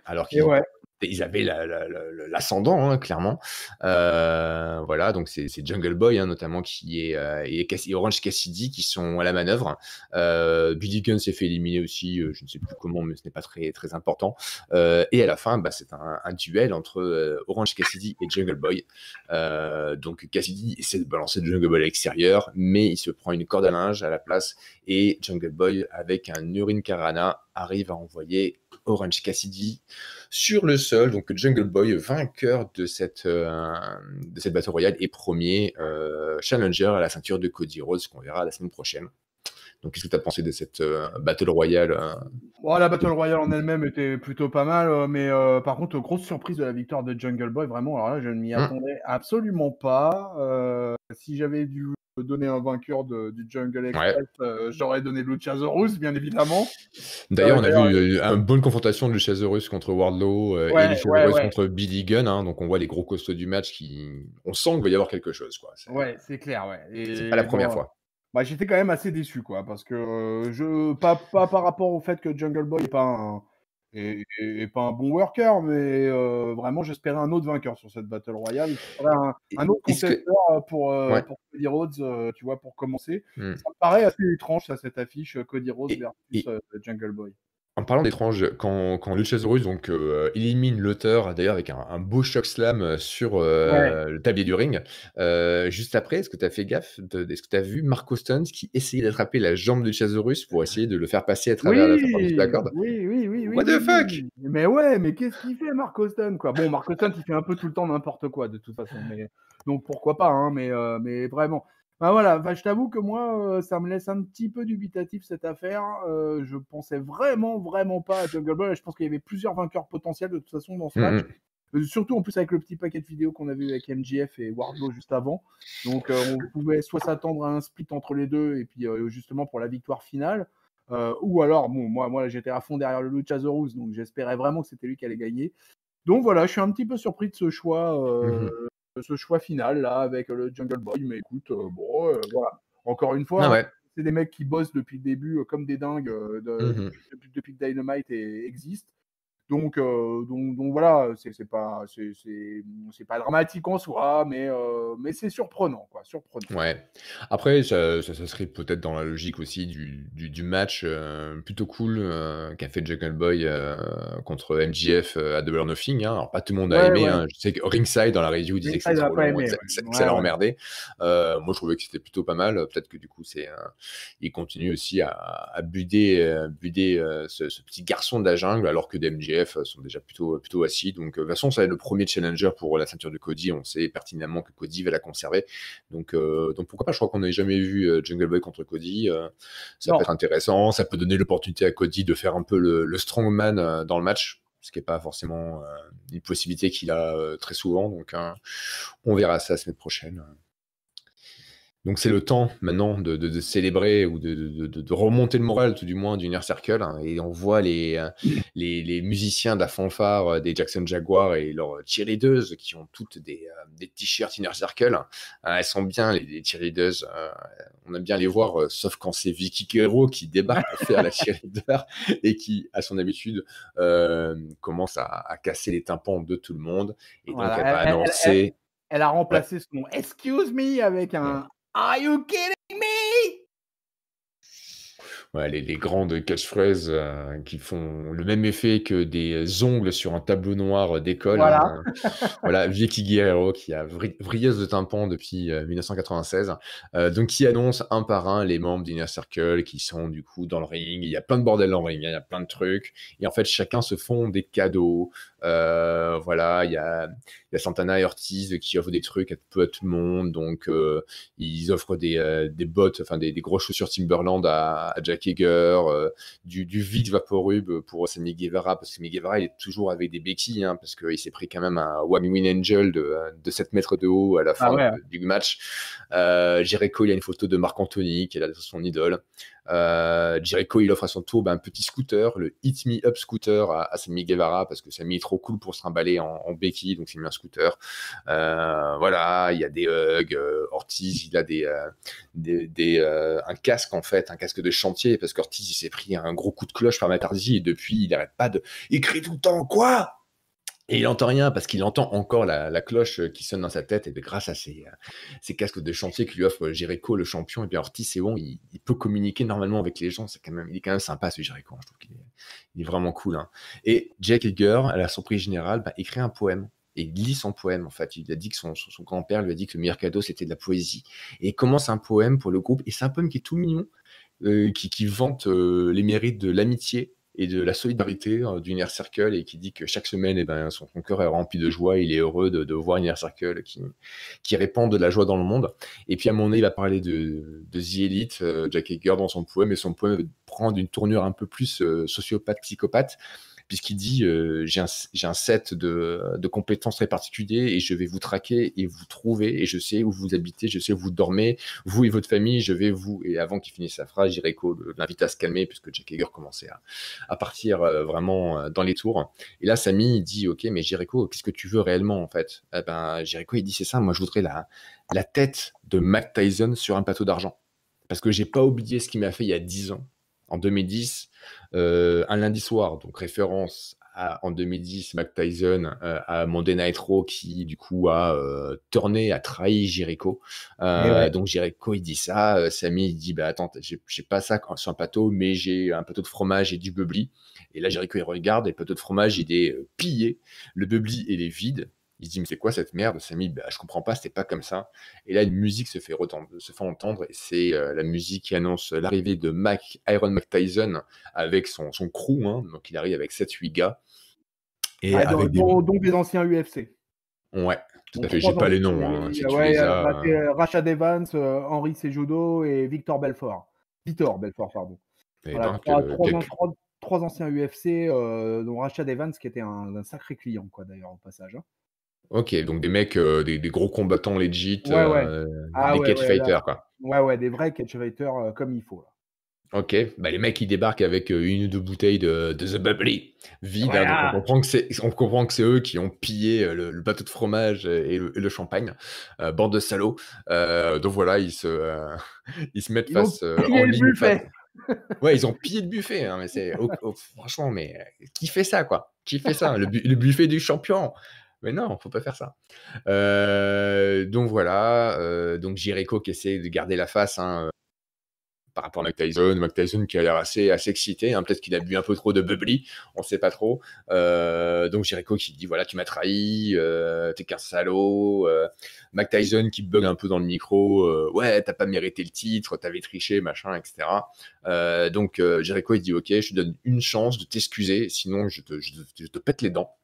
Alors qu'ils avaient l'ascendant, hein, clairement. Voilà, donc c'est Jungle Boy, hein, notamment, et Orange Cassidy qui sont à la manœuvre. Billy Gunn s'est fait éliminer aussi, je ne sais plus comment, mais ce n'est pas très, très important. Et à la fin, c'est un duel entre Orange Cassidy et Jungle Boy. Donc Cassidy essaie de balancer Jungle Boy à l'extérieur, mais il se prend une corde à linge à la place, et Jungle Boy, avec un Hurricanrana, arrive à envoyer Orange Cassidy sur le sol. Donc Jungle Boy, vainqueur de cette Battle Royale, et premier challenger à la ceinture de Cody Rhodes, qu'on verra la semaine prochaine. Donc qu'est-ce que tu as pensé de cette Battle Royale La Battle Royale en elle-même était plutôt pas mal, mais par contre, grosse surprise de la victoire de Jungle Boy, vraiment. Alors là, je ne m'y attendais absolument pas. Si j'avais dû donner un vainqueur du Jungle Express, j'aurais donné Luchasaurus, bien évidemment. D'ailleurs, on a vu une bonne confrontation de Luchasaurus contre Wardlow et Luchasaurus contre Billy Gunn, hein, donc on voit les gros costauds du match on sent qu'il va y avoir quelque chose, quoi. C'est clair, ouais. Et c'est pas la première fois. J'étais quand même assez déçu, quoi, parce que pas par rapport au fait que Jungle Boy est pas un bon worker, mais vraiment, j'espérais un autre vainqueur sur cette Battle Royale. Un autre contesteur pour Cody Rhodes, tu vois, pour commencer. Ça me paraît assez étrange, ça, cette affiche Cody Rhodes versus Jungle Boy. En parlant d'étrange, quand Luchasaurus élimine Luther, d'ailleurs avec un beau choc slam sur le tablier du ring, juste après, est-ce que tu as fait gaffe est-ce que tu as vu Marco Stunt qui essayait d'attraper la jambe de Luchasaurus pour essayer de le faire passer à travers la corde? Oui. What the fuck? Mais qu'est-ce qu'il fait, Marco Stunt, quoi? Bon, Marco Stunt, il fait un peu tout le temps n'importe quoi, de toute façon. Donc pourquoi pas, hein, mais vraiment. Voilà, je t'avoue que moi, ça me laisse un petit peu dubitatif, cette affaire. Je pensais vraiment pas à Jungle Boy. Je pense qu'il y avait plusieurs vainqueurs potentiels de toute façon dans ce match. Surtout en plus avec le petit paquet de vidéos qu'on a vu avec MJF et Wardlow juste avant. Donc on pouvait soit s'attendre à un split entre les deux et puis justement pour la victoire finale, ou alors bon moi j'étais à fond derrière le Luchasaurus, donc j'espérais vraiment que c'était lui qui allait gagner. Donc voilà, je suis un petit peu surpris de ce choix final là avec le Jungle Boy, mais écoute, voilà. Encore une fois, c'est des mecs qui bossent depuis le début comme des dingues depuis que Dynamite existe. Donc voilà, c'est pas dramatique en soi, mais c'est surprenant, quoi, surprenant. Ouais. Après, ça serait peut-être dans la logique aussi du match plutôt cool qu'a fait Jungle Boy contre MJF à Double or Nothing. Hein. Alors, pas tout le monde a aimé. Hein. Je sais que Ringside, dans la review, disait que c'était trop long et que ça l'a emmerdé. Moi, je trouvais que c'était plutôt pas mal. Peut-être que du coup, il continue aussi à buder ce petit garçon de la jungle, alors que des MJF sont déjà plutôt assis. Donc, de toute façon, ça va être le premier challenger pour la ceinture de Cody. On sait pertinemment que Cody va la conserver. Donc pourquoi pas, je crois qu'on n'avait jamais vu Jungle Boy contre Cody. Ça peut être intéressant, ça peut donner l'opportunité à Cody de faire un peu le strongman dans le match, ce qui n'est pas forcément une possibilité qu'il a très souvent. Donc on verra ça la semaine prochaine. Donc c'est le temps maintenant de célébrer ou de remonter le moral, tout du moins, du Inner Circle. Hein, et on voit les musiciens de la fanfare des Jackson Jaguars et leurs cheerleaders qui ont toutes des t-shirts Inner Circle. Elles sont bien, les cheerleaders. On aime bien les voir, sauf quand c'est Vicky Guerrero qui débarque pour faire la cheerleader et qui, à son habitude, commence à casser les tympans de tout le monde. Et donc elle va annoncer... Elle a remplacé son « Excuse me » avec un « Are you kidding me ?» Ouais, les grandes catchphrases qui font le même effet que des ongles sur un tableau noir d'école. Voilà. Voilà, Vicky Guerrero qui a vrilleuse de tympan depuis 1996. Donc qui annonce un par un les membres d'Inner Circle qui sont du coup dans le ring. Il y a plein de bordel dans le ring, il y a plein de trucs. Et en fait, chacun se font des cadeaux. Voilà, il y a Santana et Ortiz qui offrent des trucs un peu à tout le monde. Donc ils offrent des bottes, enfin des grosses chaussures Timberland à Jack Hager, du Vicks Vaporub pour Sammy Guevara, parce que Sammy Guevara il est toujours avec des béquilles, hein, parce qu'il s'est pris quand même un One Wing Angel de 7 mètres de haut à la fin du match. Jericho, il y a une photo de Marc Anthony qui est là, son idole. Jericho il offre à son tour un petit scooter, le Hit Me Up scooter à Sammy Guevara, parce que Sammy est trop cool pour se trimballer en béquille, donc il met un scooter. Voilà, il y a des hugs. Ortiz il a un casque, en fait, un casque de chantier, parce qu'Ortiz il s'est pris un gros coup de cloche par Matt Hardy et depuis il n'arrête pas il crie tout le temps quoi. Et il n'entend rien parce qu'il entend encore la cloche qui sonne dans sa tête, et grâce à ces casques de chantier que lui offre Jericho, le champion, et bien Ortiz, c'est bon, il peut communiquer normalement avec les gens. Il est quand même sympa ce Jericho, je trouve qu'il est vraiment cool. Hein. Et Jack Hager, à la surprise générale, écrit un poème. Et il lit son poème, en fait. Il a dit que son grand-père lui a dit que le meilleur cadeau, c'était de la poésie. Et il commence un poème pour le groupe, et c'est un poème qui est tout mignon, qui vante les mérites de l'amitié et de la solidarité du Inner Circle, et qui dit que chaque semaine, son cœur est rempli de joie, il est heureux de voir Inner Circle qui répand de la joie dans le monde. Et puis à un moment donné, il va parler de The Elite, Jack Hager, dans son poème, et son poème prend une tournure un peu plus sociopathe, psychopathe, puisqu'il dit j'ai un set de compétences très particuliers et je vais vous traquer et vous trouver, et je sais où vous habitez, je sais où vous dormez, vous et votre famille, je vais vous... Et avant qu'il finisse sa phrase, Jericho l'invite à se calmer, puisque Jack Hager commençait à partir vraiment dans les tours. Et là, Sammy, il dit, ok, mais Jericho, qu'est-ce que tu veux réellement, en fait? Jericho, il dit, c'est ça, moi je voudrais la tête de Mike Tyson sur un plateau d'argent. Parce que j'ai pas oublié ce qu'il m'a fait il y a 10 ans. En 2010, un lundi soir, donc référence en 2010, Mike Tyson à Monday Night Raw, qui du coup a trahi Jericho. Donc Jericho il dit ça, Sammy il dit attends, j'ai pas ça sur un plateau, mais j'ai un plateau de fromage et du bubbly. Et là Jericho il regarde, et le plateau de fromage il est pillé, le bubbly il est vide. Il se dit, mais c'est quoi cette merde? Sammy, je comprends pas, c'était pas comme ça. Et là, une musique se fait entendre, et c'est la musique qui annonce l'arrivée de Iron Mike Tyson avec son crew, hein. Donc il arrive avec 7-8 gars. Et donc des anciens UFC. Ouais, tout à fait, j'ai pas les noms. Hein, si tu les as... Rashad Evans, Henry Cejudo et Victor Belfort. Pardon. Voilà, 3 anciens UFC, dont Rashad Evans qui était un sacré client, quoi, d'ailleurs, au passage. Hein. Ok, donc des mecs, des gros combattants legit, Ouais. Ah des ouais, cage ouais, là. fighters, quoi. Ouais, des vrais catch fighters comme il faut, là. Ok, bah les mecs ils débarquent avec une ou deux bouteilles de The Bubbly vides, hein, donc Voilà. on comprend que c'est eux qui ont pillé le bateau de fromage et le champagne, bande de salauds. Donc voilà, ils se mettent Ils ont face en pillé le ligne face. buffet. Ouais, ils ont pillé le buffet, hein, mais franchement, mais qui fait ça, quoi? Qui fait ça? Le buffet du champion. Mais non, faut pas faire ça. Donc voilà, donc Jericho qui essaie de garder la face, hein, par rapport à Mike Tyson qui a l'air assez excité, hein, peut-être qu'il a bu un peu trop de bubbly, on sait pas trop. Donc Jericho qui dit voilà, tu m'as trahi, t'es qu'un salaud. Mike Tyson qui bug un peu dans le micro, ouais, t'as pas mérité le titre, t'avais triché, machin, etc. Donc Jericho il dit ok, je te donne une chance de t'excuser, sinon je te pète les dents.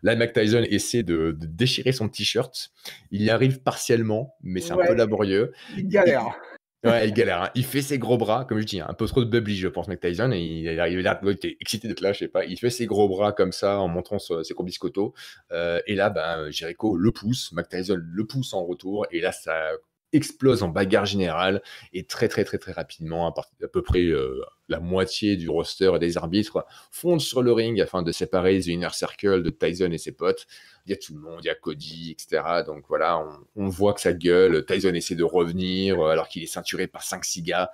Là, Mike Tyson essaie de déchirer son t-shirt. Il y arrive partiellement, mais c'est un peu Ouais, laborieux. il galère. Ouais, il galère, hein. Il fait ses gros bras, comme je dis, hein, un peu trop de bubbly, je pense, Mike Tyson, et il arrive là, il était excité d'être là, je sais pas. Il fait ses gros bras comme ça, en montrant ses gros biscottos. Et là, ben, Jericho le pousse, Mike Tyson le pousse en retour, et là, ça explose en bagarre générale, et très rapidement, à peu près la moitié du roster et des arbitres fondent sur le ring afin de séparer The Inner Circle de Tyson et ses potes. Il y a tout le monde, il y a Cody, etc. Donc voilà, on voit que ça gueule. Tyson essaie de revenir alors qu'il est ceinturé par 5-6 gars.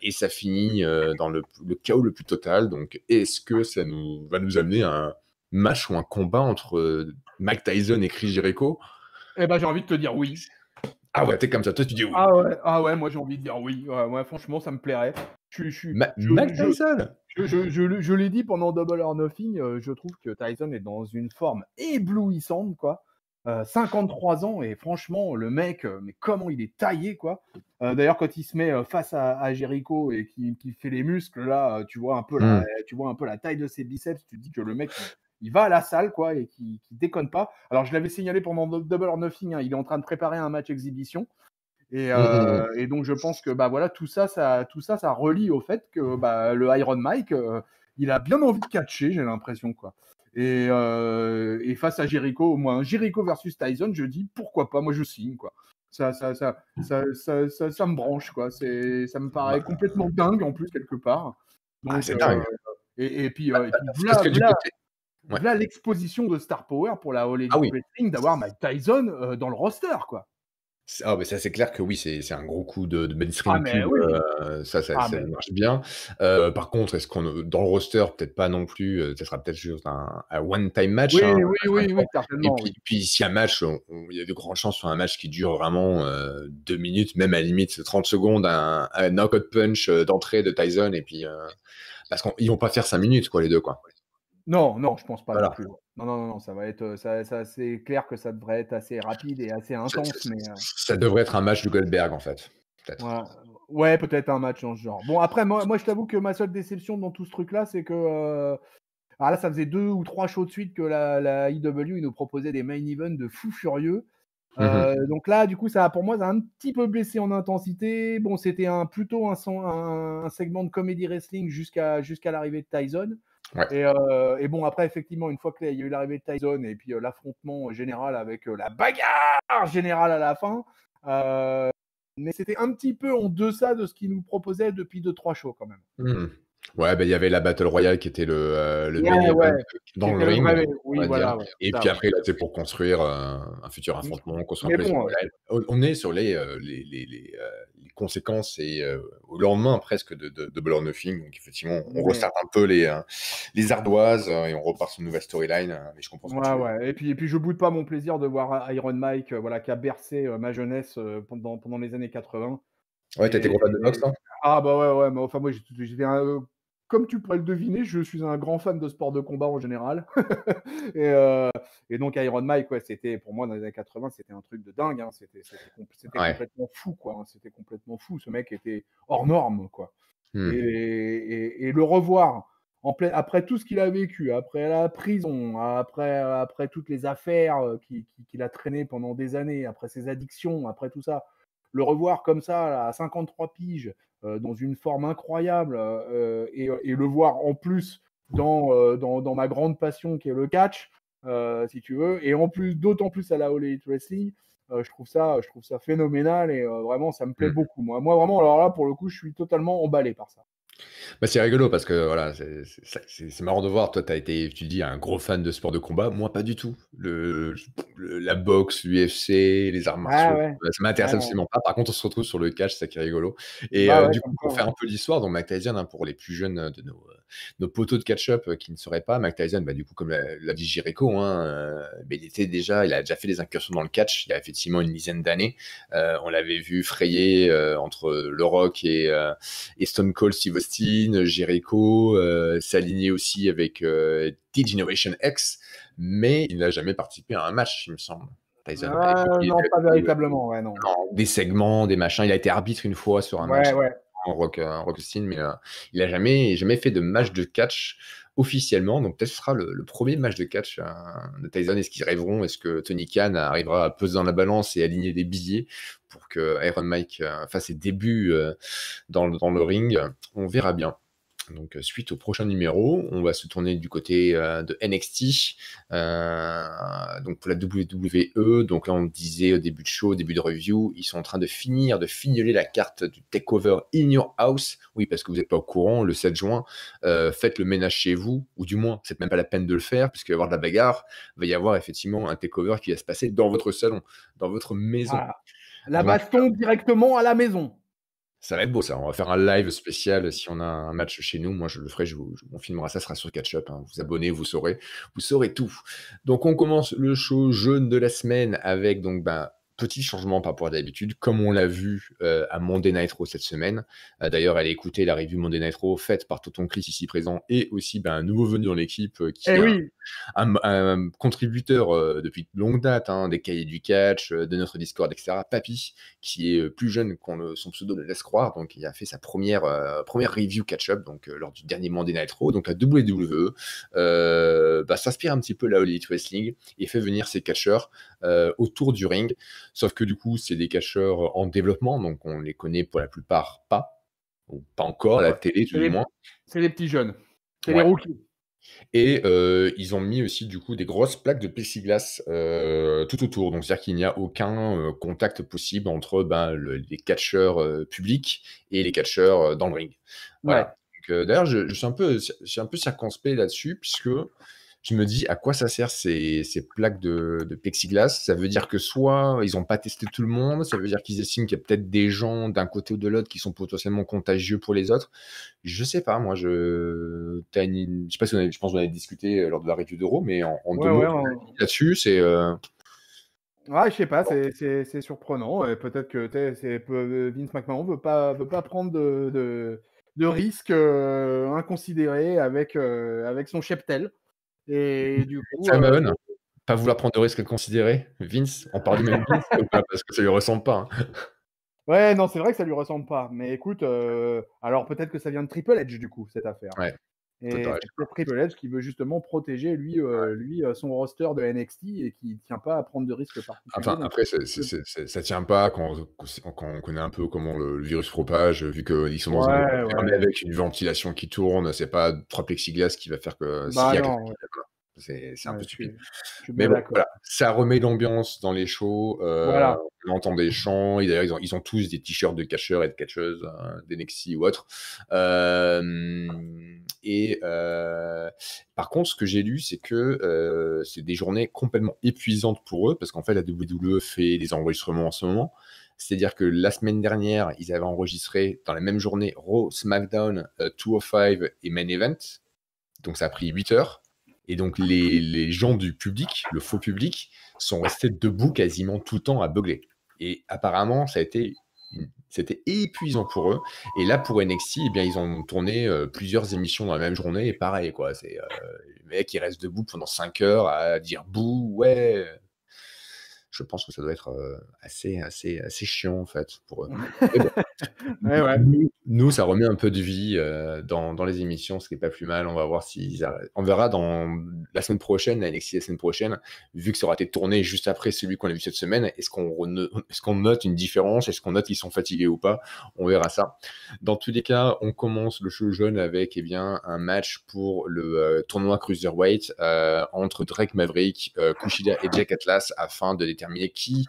Et ça finit dans le chaos le plus total. Donc est-ce que ça va nous amener à un match ou un combat entre Mike Tyson et Chris Jericho? Eh ben, j'ai envie de te dire oui. Ah ouais, t'es comme ça. Toi, tu dis oui. Ah ouais, moi j'ai envie de dire oui. Ouais, franchement, ça me plairait. Mike Tyson? Je l'ai dit pendant Double or Nothing, je trouve que Tyson est dans une forme éblouissante, quoi. 53 ans et franchement, le mec, mais comment il est taillé, quoi. D'ailleurs, quand il se met face à Jericho et qu'il fait les muscles, là, tu vois un peu la taille de ses biceps, tu te dis que le mec, il va à la salle, quoi, et qu'il déconne pas. Alors, je l'avais signalé pendant Double or Nothing, hein, il est en train de préparer un match exhibition. Et donc je pense que bah voilà tout ça relie au fait que bah, le Iron Mike il a bien envie de catcher, j'ai l'impression, quoi. Et face à Jericho, moi, Jericho versus Tyson, je dis pourquoi pas, moi je signe, quoi. Ça me branche, quoi. Ça me paraît complètement dingue en plus quelque part. Ah, Donc c'est dingue. et puis Parce que du côté. Ouais. voilà l'exposition de Star Power pour la All Ah Elite oui. Wrestling d'avoir Mike Tyson dans le roster, quoi. Ah, bah ça, c'est clair que oui, c'est un gros coup de Ah mainstream mais pub, oui. ça Ah ça mais marche bien. Par contre, est-ce qu'on dans le roster, peut-être pas non plus, ça sera peut-être juste un one time match, hein, oui, et certainement, oui. puis s'il y a match, il y a de grandes chances sur un match qui dure vraiment 2 minutes, même à la limite 30 secondes, un knockout punch d'entrée de Tyson, et puis parce qu'ils vont pas faire 5 minutes, quoi, les deux, quoi. Non, je pense pas non Voilà. plus. Non, ça va être, ça c'est clair que ça devrait être assez rapide et assez Ça intense, mais ça devrait être un match de Goldberg, en fait, peut-être. ouais, ouais, peut-être un match dans ce genre. Bon après moi je t'avoue que ma seule déception dans tout ce truc-là, c'est que, alors là ça faisait 2 ou 3 shows de suite que la IW, ils nous proposaient des main events de fous furieux. Donc là, du coup, pour moi, ça a un petit peu baissé en intensité. Bon, c'était plutôt un segment de comedy wrestling jusqu'à l'arrivée de Tyson. Ouais. Et bon, après, effectivement, une fois qu'il y a eu l'arrivée de Tyson et puis l'affrontement général avec la bagarre générale à la fin, mais c'était un petit peu en deçà de ce qu'il nous proposait depuis 2-3 shows quand même. Ouais, bah, il y avait la Battle Royale qui était le main Ouais, event ouais. dans le C'était le ring, vrai. on Oui, va dire. voilà, ouais, Et ça, puis ouais. après, là, c'est pour construire un futur affrontement, construire un Mais plaisir bon, royal. On est sur les conséquences et au lendemain presque de Double or Nothing. Donc effectivement, on mais restart un peu les ardoises et on repart sur une nouvelle storyline. Mais je comprends ce que tu veux dire. ouais. Et puis je boude pas mon plaisir de voir Iron Mike, voilà, qui a bercé ma jeunesse pendant les années 80. Ouais, t'as été gros fan de boxe, toi? Ah bah ouais, mais enfin moi j'étais comme tu pourrais le deviner, je suis un grand fan de sport de combat en général. et, euh, et donc Iron Mike, ouais, c'était pour moi dans les années 80, c'était un truc de dingue, hein. C'était Ouais. complètement fou, quoi, hein. C'était complètement fou. Ce mec était hors norme, quoi. Et le revoir après tout ce qu'il a vécu, après la prison, après toutes les affaires qu'il a traînées pendant des années, après ses addictions, après tout ça, le revoir comme ça là, à 53 piges, dans une forme incroyable, et le voir en plus dans ma grande passion qui est le catch, si tu veux, et en plus, d'autant plus à la All Elite Wrestling, je trouve ça phénoménal et vraiment, ça me plaît Mm. beaucoup. Moi, vraiment, alors là, pour le coup, je suis totalement emballé par ça. Bah, c'est rigolo parce que voilà, c'est marrant de voir. Toi, tu as été, tu dis, un gros fan de sport de combat. Moi, pas du tout. La boxe, l'UFC, les arts Ah martiaux, ouais, ça m'intéresse ouais, ouais. absolument pas. Par contre, on se retrouve sur le catch, c'est ça qui est rigolo. Et Bah ouais, du comme coup, quoi, pour faire ouais. un peu l'histoire, donc Mike Tyson, hein, pour les plus jeunes de nos poteaux de catch-up qui ne sauraient pas, Mike Tyson, bah, du coup, comme l'a dit Jericho, hein, bah, il a déjà fait des incursions dans le catch il y a effectivement une dizaine d'années. On l'avait vu frayer entre Le Rock et Stone Cold Steve Austin, Jericho, s'aligner aussi avec D-Generation X, mais il n'a jamais participé à un match, il me semble. Tyson. À l'époque, il Non, était pas véritablement, ouais, non. dans des segments, des machins. Il a été arbitre une fois sur un Ouais, match ouais. en Rock Austin, mais il n'a jamais fait de match de catch officiellement. Donc peut-être ce sera le premier match de catch de Tyson. Est-ce qu'ils rêveront? Est-ce que Tony Khan arrivera à peser dans la balance et aligner les billets pour que Iron Mike fasse ses débuts dans le ring? On verra bien. Donc, suite au prochain numéro, on va se tourner du côté de NXT. Donc, pour la WWE, donc là, on disait au début de show, au début de review, ils sont en train de fignoler la carte du Takeover in your house. Oui, parce que vous n'êtes pas au courant, le 7 juin, faites le ménage chez vous, ou du moins, c'est même pas la peine de le faire, puisqu'il va y avoir de la bagarre. Il va y avoir effectivement un Takeover qui va se passer dans votre salon, dans votre maison. Voilà. La Donc, baston directement à la maison. ça va être beau ça, on va faire un live spécial si on a un match chez nous. Moi je le ferai, on filmera ça, ce sera sur Catch-Up, hein. Vous abonnez, vous saurez tout. Donc on commence le show jaune de la semaine avec donc petit changement par rapport à d'habitude, comme on l'a vu à Monday Night Raw cette semaine. D'ailleurs, allez écouter la review Monday Night Raw faite par Tonton Chris ici présent et aussi un nouveau venu dans l'équipe qui est Oui, un contributeur depuis de longue date, hein, des cahiers du catch, de notre Discord, etc. Papy, qui est plus jeune qu'on son pseudo le laisse croire, donc il a fait sa première review catch-up donc lors du dernier Monday Night Raw, donc la WWE s'inspire un petit peu de la All Elite Wrestling et fait venir ses catcheurs autour du ring, sauf que du coup c'est des catcheurs en développement, donc on les connaît pour la plupart pas, ou pas encore à la télé tout du moins. c'est les petits jeunes. C'est Ouais. les rookies. Et ils ont mis aussi du coup des grosses plaques de plexiglas tout autour. Donc c'est-à-dire qu'il n'y a aucun contact possible entre les catcheurs publics et les catcheurs dans le ring. Voilà. Donc, d'ailleurs, je suis un peu circonspect là-dessus, puisque je me dis à quoi ça sert ces plaques de plexiglas. Ça veut dire que soit ils n'ont pas testé tout le monde, ça veut dire qu'ils estiment qu'il y a peut-être des gens d'un côté ou de l'autre qui sont potentiellement contagieux pour les autres. Je sais pas, moi, je sais pas si je pense qu'on avait discuté lors de la review d'Euro, mais en deux mots là-dessus, c'est Ouais, je sais pas, c'est surprenant. Peut-être que Vince McMahon veut pas prendre de risques inconsidérés avec son cheptel. Et du coup, Simon, pas vouloir prendre de risques considérés. Vince, on parle du même Vince ou pas? Parce que ça lui ressemble pas. Hein. Ouais, non, c'est vrai que ça lui ressemble pas. Mais écoute, alors peut-être que ça vient de Triple H du coup, cette affaire. Ouais. Et c'est peut-être Triple H qui veut justement protéger lui son roster de NXT et qui tient pas à prendre de risques particuliers. Enfin, après, ça tient pas quand on connaît un peu comment le virus propage, vu qu'ils sont dans un environnement avec une ventilation qui tourne, c'est pas 3 plexiglas qui va faire que s'il y a quelqu'un qui c'est un peu stupide. Mais bon, voilà, ça remet l'ambiance dans les shows. On entend des chants. Et d'ailleurs, ils ont tous des t-shirts de catcheurs et de catcheuses d'NXT ou autre. Par contre, ce que j'ai lu, c'est que c'est des journées complètement épuisantes pour eux, parce qu'en fait, la WWE fait des enregistrements en ce moment. C'est-à-dire que la semaine dernière, ils avaient enregistré dans la même journée Raw, SmackDown, 205 et Main Event. Donc ça a pris 8 heures. Et donc les gens du public, le faux public, sont restés debout quasiment tout le temps à beugler. Et apparemment, c'était épuisant pour eux. Et là, pour NXT, eh bien, ils ont tourné plusieurs émissions dans la même journée. Et pareil, quoi. C'est les mecs qui restent debout pendant 5 heures à dire bouh, ouais. Je pense que ça doit être assez chiant, en fait, pour eux. Mais bon. Ouais. Nous, ça remet un peu de vie dans les émissions, ce qui est pas plus mal. On va voir on verra dans la semaine prochaine, la NXT la semaine prochaine, vu que ça aura été tourné juste après celui qu'on a vu cette semaine. Est-ce qu'on note une différence? Est-ce qu'on note qu'ils sont fatigués ou pas? On verra ça. Dans tous les cas, on commence le show jeune avec un match pour le tournoi Cruiserweight entre Drake Maverick, Kushida et Jack Atlas afin de déterminer qui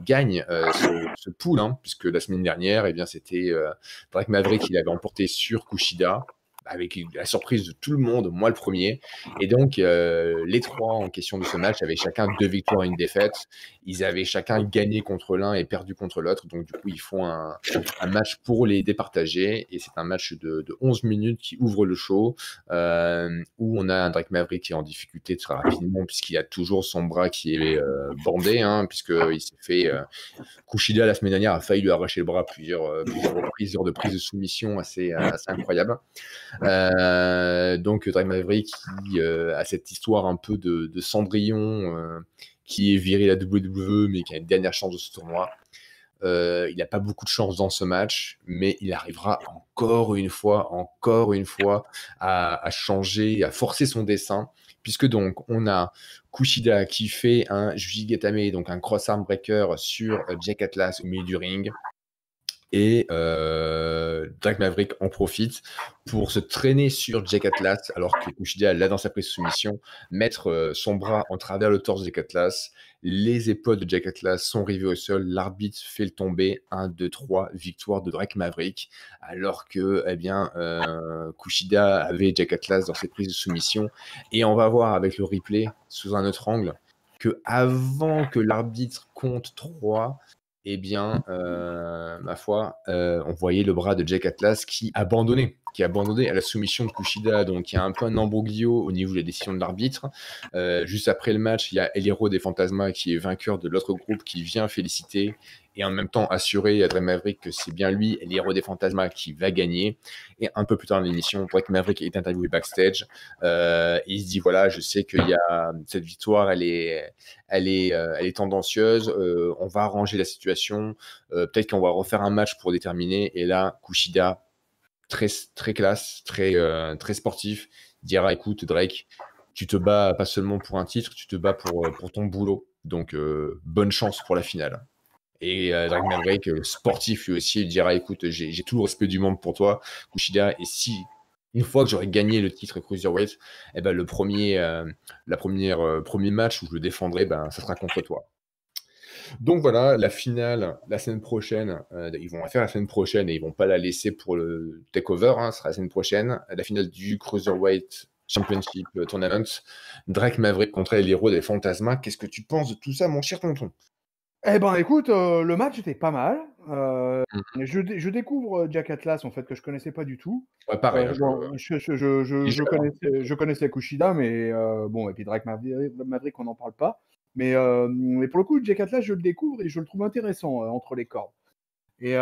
gagne ce pool, hein, puisque la semaine dernière, c'était Drake Maverick, il avait emporté sur Kushida, avec la surprise de tout le monde, moi le premier. Et donc, les trois en question de ce match avaient chacun 2 victoires et une défaite. Ils avaient chacun gagné contre l'un et perdu contre l'autre. Donc, du coup, ils font un match pour les départager. Et c'est un match de 11 minutes qui ouvre le show, où on a un Drake Maverick qui est en difficulté très rapidement, puisqu'il a toujours son bras qui est bandé, hein, puisqu'il s'est fait... Kushida, la semaine dernière, a failli lui arracher le bras à plusieurs reprises, de prise de soumission assez incroyable. Donc Drake Maverick qui a cette histoire un peu de Cendrillon qui est viré la WWE mais qui a une dernière chance de ce tournoi. Il n'a pas beaucoup de chance dans ce match, mais il arrivera encore une fois à changer, à forcer son dessin, puisque donc on a Kushida qui fait un Jujigatame, donc un cross-arm breaker sur Jack Atlas au milieu du ring. Et Drake Maverick en profite pour se traîner sur Jack Atlas alors que Kushida l'a dans sa prise de soumission, mettre son bras en travers le torse de Jack Atlas. Les épaules de Jack Atlas sont rivées au sol, l'arbitre fait le tomber. 1, 2, 3, victoire de Drake Maverick, alors que Kushida avait Jack Atlas dans ses prises de soumission. Et on va voir avec le replay sous un autre angle que avant que l'arbitre compte 3, ma foi, on voyait le bras de Jack Atlas qui abandonnait à la soumission de Kushida. Donc il y a un peu un embroglio au niveau des décisions de l'arbitre. Juste après le match, il y a El Hero des Fantasma qui est vainqueur de l'autre groupe qui vient féliciter et en même temps assurer à Drake Maverick que c'est bien lui, El Hero des Fantasma, qui va gagner. Et un peu plus tard dans l'émission, Drake Maverick est interviewé backstage. Il se dit voilà, je sais qu'il y a cette victoire, elle est tendancieuse. On va arranger la situation. Peut-être qu'on va refaire un match pour déterminer. Et là, Kushida, très, très classe, très sportif, dira écoute, Drake, tu te bats pas seulement pour un titre, tu te bats pour ton boulot. Donc, bonne chance pour la finale. Et Drake Maverick, sportif lui aussi, il dira écoute, j'ai tout le respect du monde pour toi, Kushida, et si une fois que j'aurai gagné le titre Cruiserweight, le premier match où je le défendrai, ça sera contre toi. Donc voilà, la finale, la semaine prochaine, ils vont la faire la semaine prochaine et ils vont pas la laisser pour le takeover, hein, ce sera la semaine prochaine. La finale du Cruiserweight Championship Tournament, Drake Maverick contre les héros des Fantasma. Qu'est-ce que tu penses de tout ça, mon cher tonton? Écoute, le match était pas mal. Je découvre Jack Atlas, en fait, que je connaissais pas du tout. Ouais, pareil. Je connaissais Kushida, mais bon, et puis Drake Maverick, on n'en parle pas. Mais pour le coup, Jack Atlas, je le découvre et je le trouve intéressant entre les cordes. Et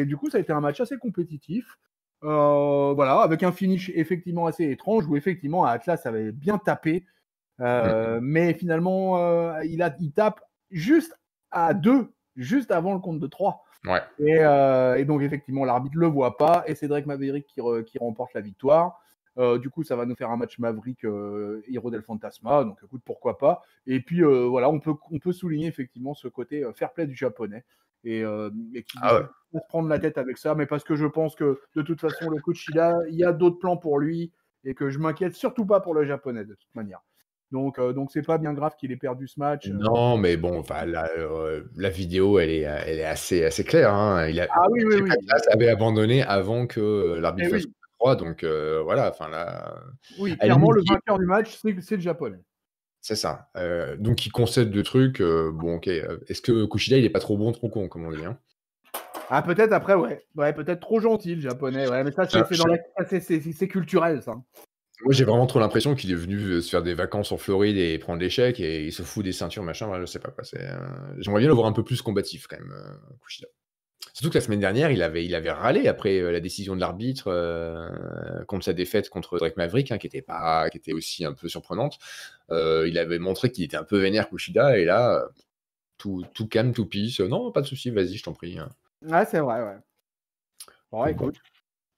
du coup, ça a été un match assez compétitif. Voilà, avec un finish effectivement assez étrange, où effectivement Atlas avait bien tapé. Mais finalement, il tape juste à 2, juste avant le compte de 3. Ouais. Et donc, effectivement, l'arbitre ne le voit pas, et c'est Drake Maverick qui remporte la victoire. Du coup, ça va nous faire un match Maverick Hero del Fantasma, donc écoute, pourquoi pas. Et puis, voilà, on peut souligner effectivement ce côté fair play du japonais, et qui va se prendre la tête avec ça, mais parce que je pense que, de toute façon, le coach il y a d'autres plans pour lui, et que je m'inquiète surtout pas pour le japonais, de toute manière. Donc c'est pas bien grave qu'il ait perdu ce match. Non, mais bon, la vidéo, elle est assez claire. Hein. Oui. Atlas avait abandonné avant que l'arbitre fasse 3, donc voilà. Enfin là. Oui, clairement, le vainqueur du match, c'est le japonais. C'est ça. Donc il concède deux trucs. Bon, ok. Est-ce que Kushida, il est pas trop bon, trop con, comme on dit, hein? Ah, peut-être après, ouais. Ouais, peut-être trop gentil, le japonais. Ouais, mais ça, c'est culturel, ça. Moi, j'ai vraiment trop l'impression qu'il est venu se faire des vacances en Floride et prendre des chèques et il se fout des ceintures, machin. Je sais pas quoi. J'aimerais bien le voir un peu plus combatif, quand même, Kushida. Surtout que la semaine dernière, il avait râlé après la décision de l'arbitre contre sa défaite contre Drake Maverick, hein, qui était aussi un peu surprenante. Il avait montré qu'il était un peu vénère, Kushida, et là, tout calme, tout peace. Non, pas de souci, vas-y, je t'en prie. Ouais, c'est vrai, ouais. Bon, Donc, bon, écoute.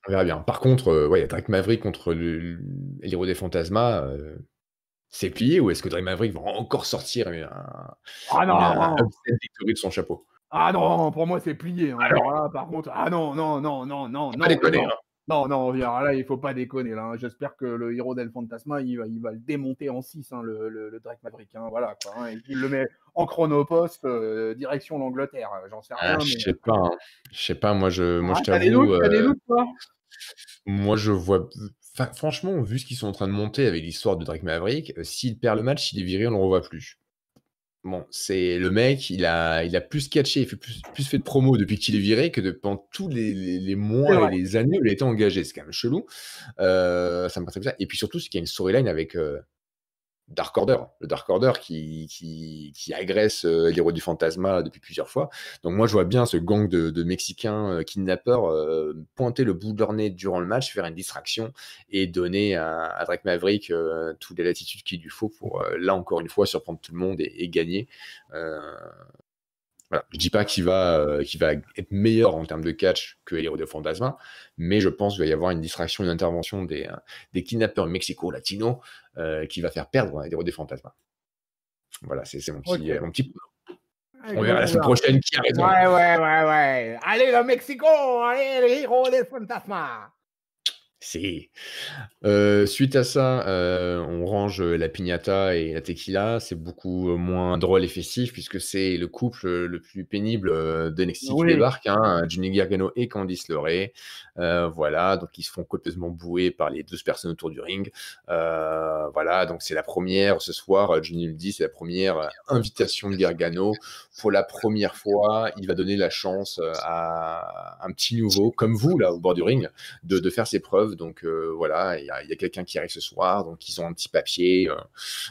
on verra bien. Par contre, ouais, il y a Drake Maverick contre El Hiero des Fantasma. C'est plié ou est-ce que Drake Maverick va encore sortir Ah un non! upset victory de son chapeau? Ah non, pour moi, c'est plié, hein. Alors, Alors là, par contre, ah non, non, non, non, non, faut pas non et déconner, non. hein. Non, non, alors là, il faut pas déconner, là, hein. J'espère que le Hero del Fantasma, il va le démonter en 6, hein, le Drake Maverick, hein, voilà, quoi, hein, et qu'il le met en chronopost, direction l'Angleterre. J'en sais Ah, rien, je mais sais pas, hein. Je sais pas, moi je ah, tu des doutes? t'avoue, Tu des doutes, toi? moi je vois franchement, vu ce qu'ils sont en train de monter avec l'histoire de Drake Maverick, s'il perd le match, il est viré, on le revoit plus. Bon, c'est le mec, il a plus catché, il fait plus fait de promo depuis qu'il est viré que pendant tous les C'est mois et vrai. les années où il a été engagé. C'est quand même chelou. Ça me paraît bizarre. Et puis surtout, c'est qu'il y a une storyline avec Dark Order, le Dark Order qui agresse l'héros du Fantasma depuis plusieurs fois. Donc moi, je vois bien ce gang de Mexicains kidnappeurs pointer le bout de leur nez durant le match, faire une distraction et donner à Drake Maverick toutes les latitudes qu'il lui faut pour, là encore une fois, surprendre tout le monde et gagner. Euh, voilà. Je dis pas qu'il va être meilleur en termes de catch que El Héros de Fantasma, mais je pense qu'il va y avoir une distraction, une intervention des kidnappeurs mexico-latinos qui va faire perdre El Héros de Fantasma. Voilà, c'est mon petit, OK. On verra la On semaine verra. prochaine qui a raison. Ouais, ouais, ouais, ouais. Allez, le Mexico! Allez, le Hero del Fantasma! Si. Suite à ça, on range la piñata et la tequila. C'est beaucoup moins drôle et festif puisque c'est le couple le plus pénible d'NXT qui Oui. débarque, hein, Johnny Gargano et Candice LeRae. Voilà, donc ils se font complètement bouer par les 12 personnes autour du ring. Voilà, donc c'est la première ce soir, Johnny le dit, c'est la première invitation de Gargano. Pour la première fois, il va donner la chance à un petit nouveau, comme vous, là, au bord du ring, de faire ses preuves. Donc voilà, il y a quelqu'un qui arrive ce soir, donc ils ont un petit papier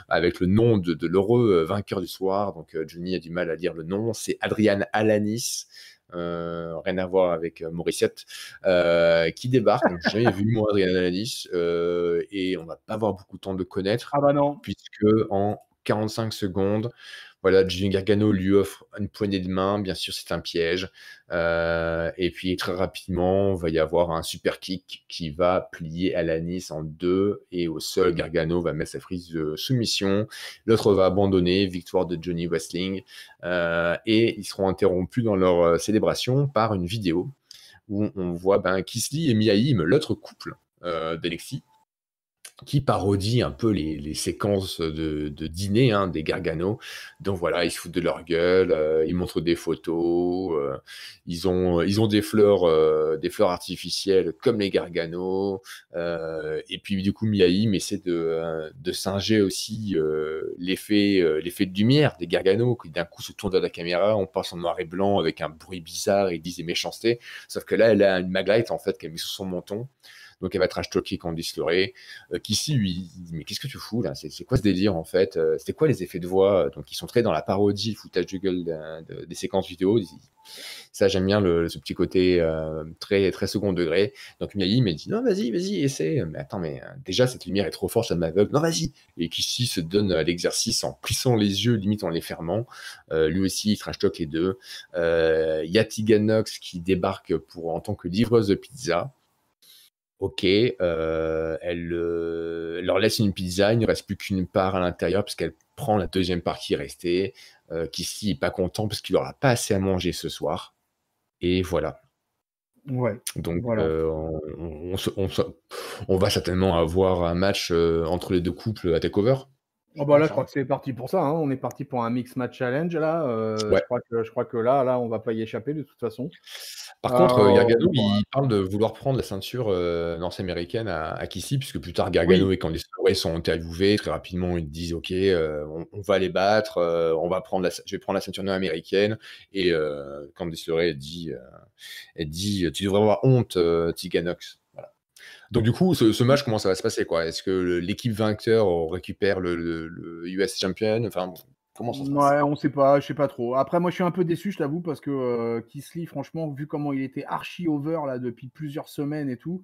avec le nom de l'heureux vainqueur du soir. Donc Johnny a du mal à lire le nom, c'est Adrian Alanis. Rien à voir avec Morissette qui débarque. Donc j'ai jamais vu moi Adrian Alanis et on va pas avoir beaucoup de temps de le connaître Ah bah non. puisque en 45 secondes, voilà, Johnny Gargano lui offre une poignée de main. Bien sûr, c'est un piège. Et puis, très rapidement, il va y avoir un super kick qui va plier Alanis en deux. Et au sol, Gargano va mettre sa prise de soumission. L'autre va abandonner. Victoire de Johnny Wrestling. Et ils seront interrompus dans leur célébration par une vidéo où on voit Keith Lee et Mia Yim, l'autre couple d'NXT, qui parodie un peu les séquences de dîner des Gargano. Donc voilà, ils se foutent de leur gueule, ils montrent des photos, ils ont des fleurs artificielles comme les Gargano, et puis du coup Mia-Yim essaie de singer aussi l'effet de lumière des Gargano, qui d'un coup se tourne vers la caméra, on passe en noir et blanc avec un bruit bizarre et ils disent des méchancetés, sauf que là elle a une maglite en fait qu'elle met sous son menton. Donc elle va trash-talker Candice LeRae, qui ici lui dit mais qu'est-ce que tu fous là, c'est quoi ce délire en fait, c'était quoi les effets de voix, donc ils sont très dans la parodie, le foutage de gueule des séquences vidéo. Ça j'aime bien ce petit côté très très second degré. Donc Miyagi me dit non vas-y essaie, mais attends mais déjà cette lumière est trop forte, ça m'aveugle, non vas-y, et qui ici se donne à l'exercice en plissant les yeux limite en les fermant. Lui aussi il trash-talk les deux. Il y a Tegan Nox qui débarque en tant que livreuse de pizza. Ok, elle leur laisse une pizza, il ne reste plus qu'une part à l'intérieur parce qu'elle prend la deuxième part qui est restée. Kissy n'est pas content parce qu'il n'aura pas assez à manger ce soir. Et voilà. Ouais. Donc Voilà. on va certainement avoir un match entre les deux couples à TakeOver. Oh bah là, je crois que c'est parti pour ça, hein. On est parti pour un mix match challenge là. Ouais. Je crois que là, on va pas y échapper de toute façon. Par contre, Gargano, Bah, il parle de vouloir prendre la ceinture nord-américaine à Kissy, puisque plus tard, Gargano oui. et Candice LeRae sont interviewés. Très rapidement, ils disent OK, on va les battre, je vais prendre la ceinture nord-américaine. Et Candice LeRae, elle dit tu devrais avoir honte, Tiganox. Voilà. Donc, du coup, ce match, comment ça va se passer quoi? Est-ce que l'équipe vainqueur récupère le US Champion? Enfin, comment ça se passe? Ouais, on sait pas, je sais pas trop. Après, moi, je suis un peu déçu, je t'avoue, parce que Keith Lee, franchement, vu comment il était archi over là depuis plusieurs semaines et tout,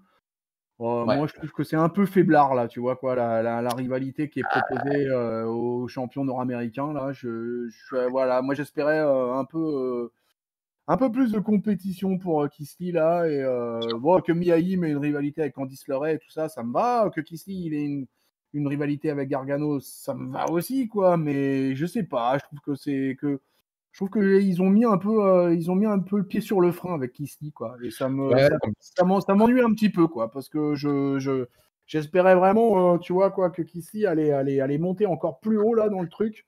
Ouais. moi, je trouve que c'est un peu faiblard là, tu vois quoi, la rivalité qui est proposée aux champions nord-américains là. Voilà, moi, j'espérais un peu un peu plus de compétition pour Kisly là. Et bon, que Miaim ait une rivalité avec Candice LeRae et tout ça, ça me va. Que Kisly il ait une rivalité avec Gargano, ça me va aussi, quoi. Mais je sais pas, je trouve que ils ont mis un peu, le pied sur le frein avec Kisly, quoi. Et ça m'ennuie un petit peu, quoi, parce que j'espérais vraiment, tu vois, quoi, que Kisly allait monter encore plus haut là dans le truc.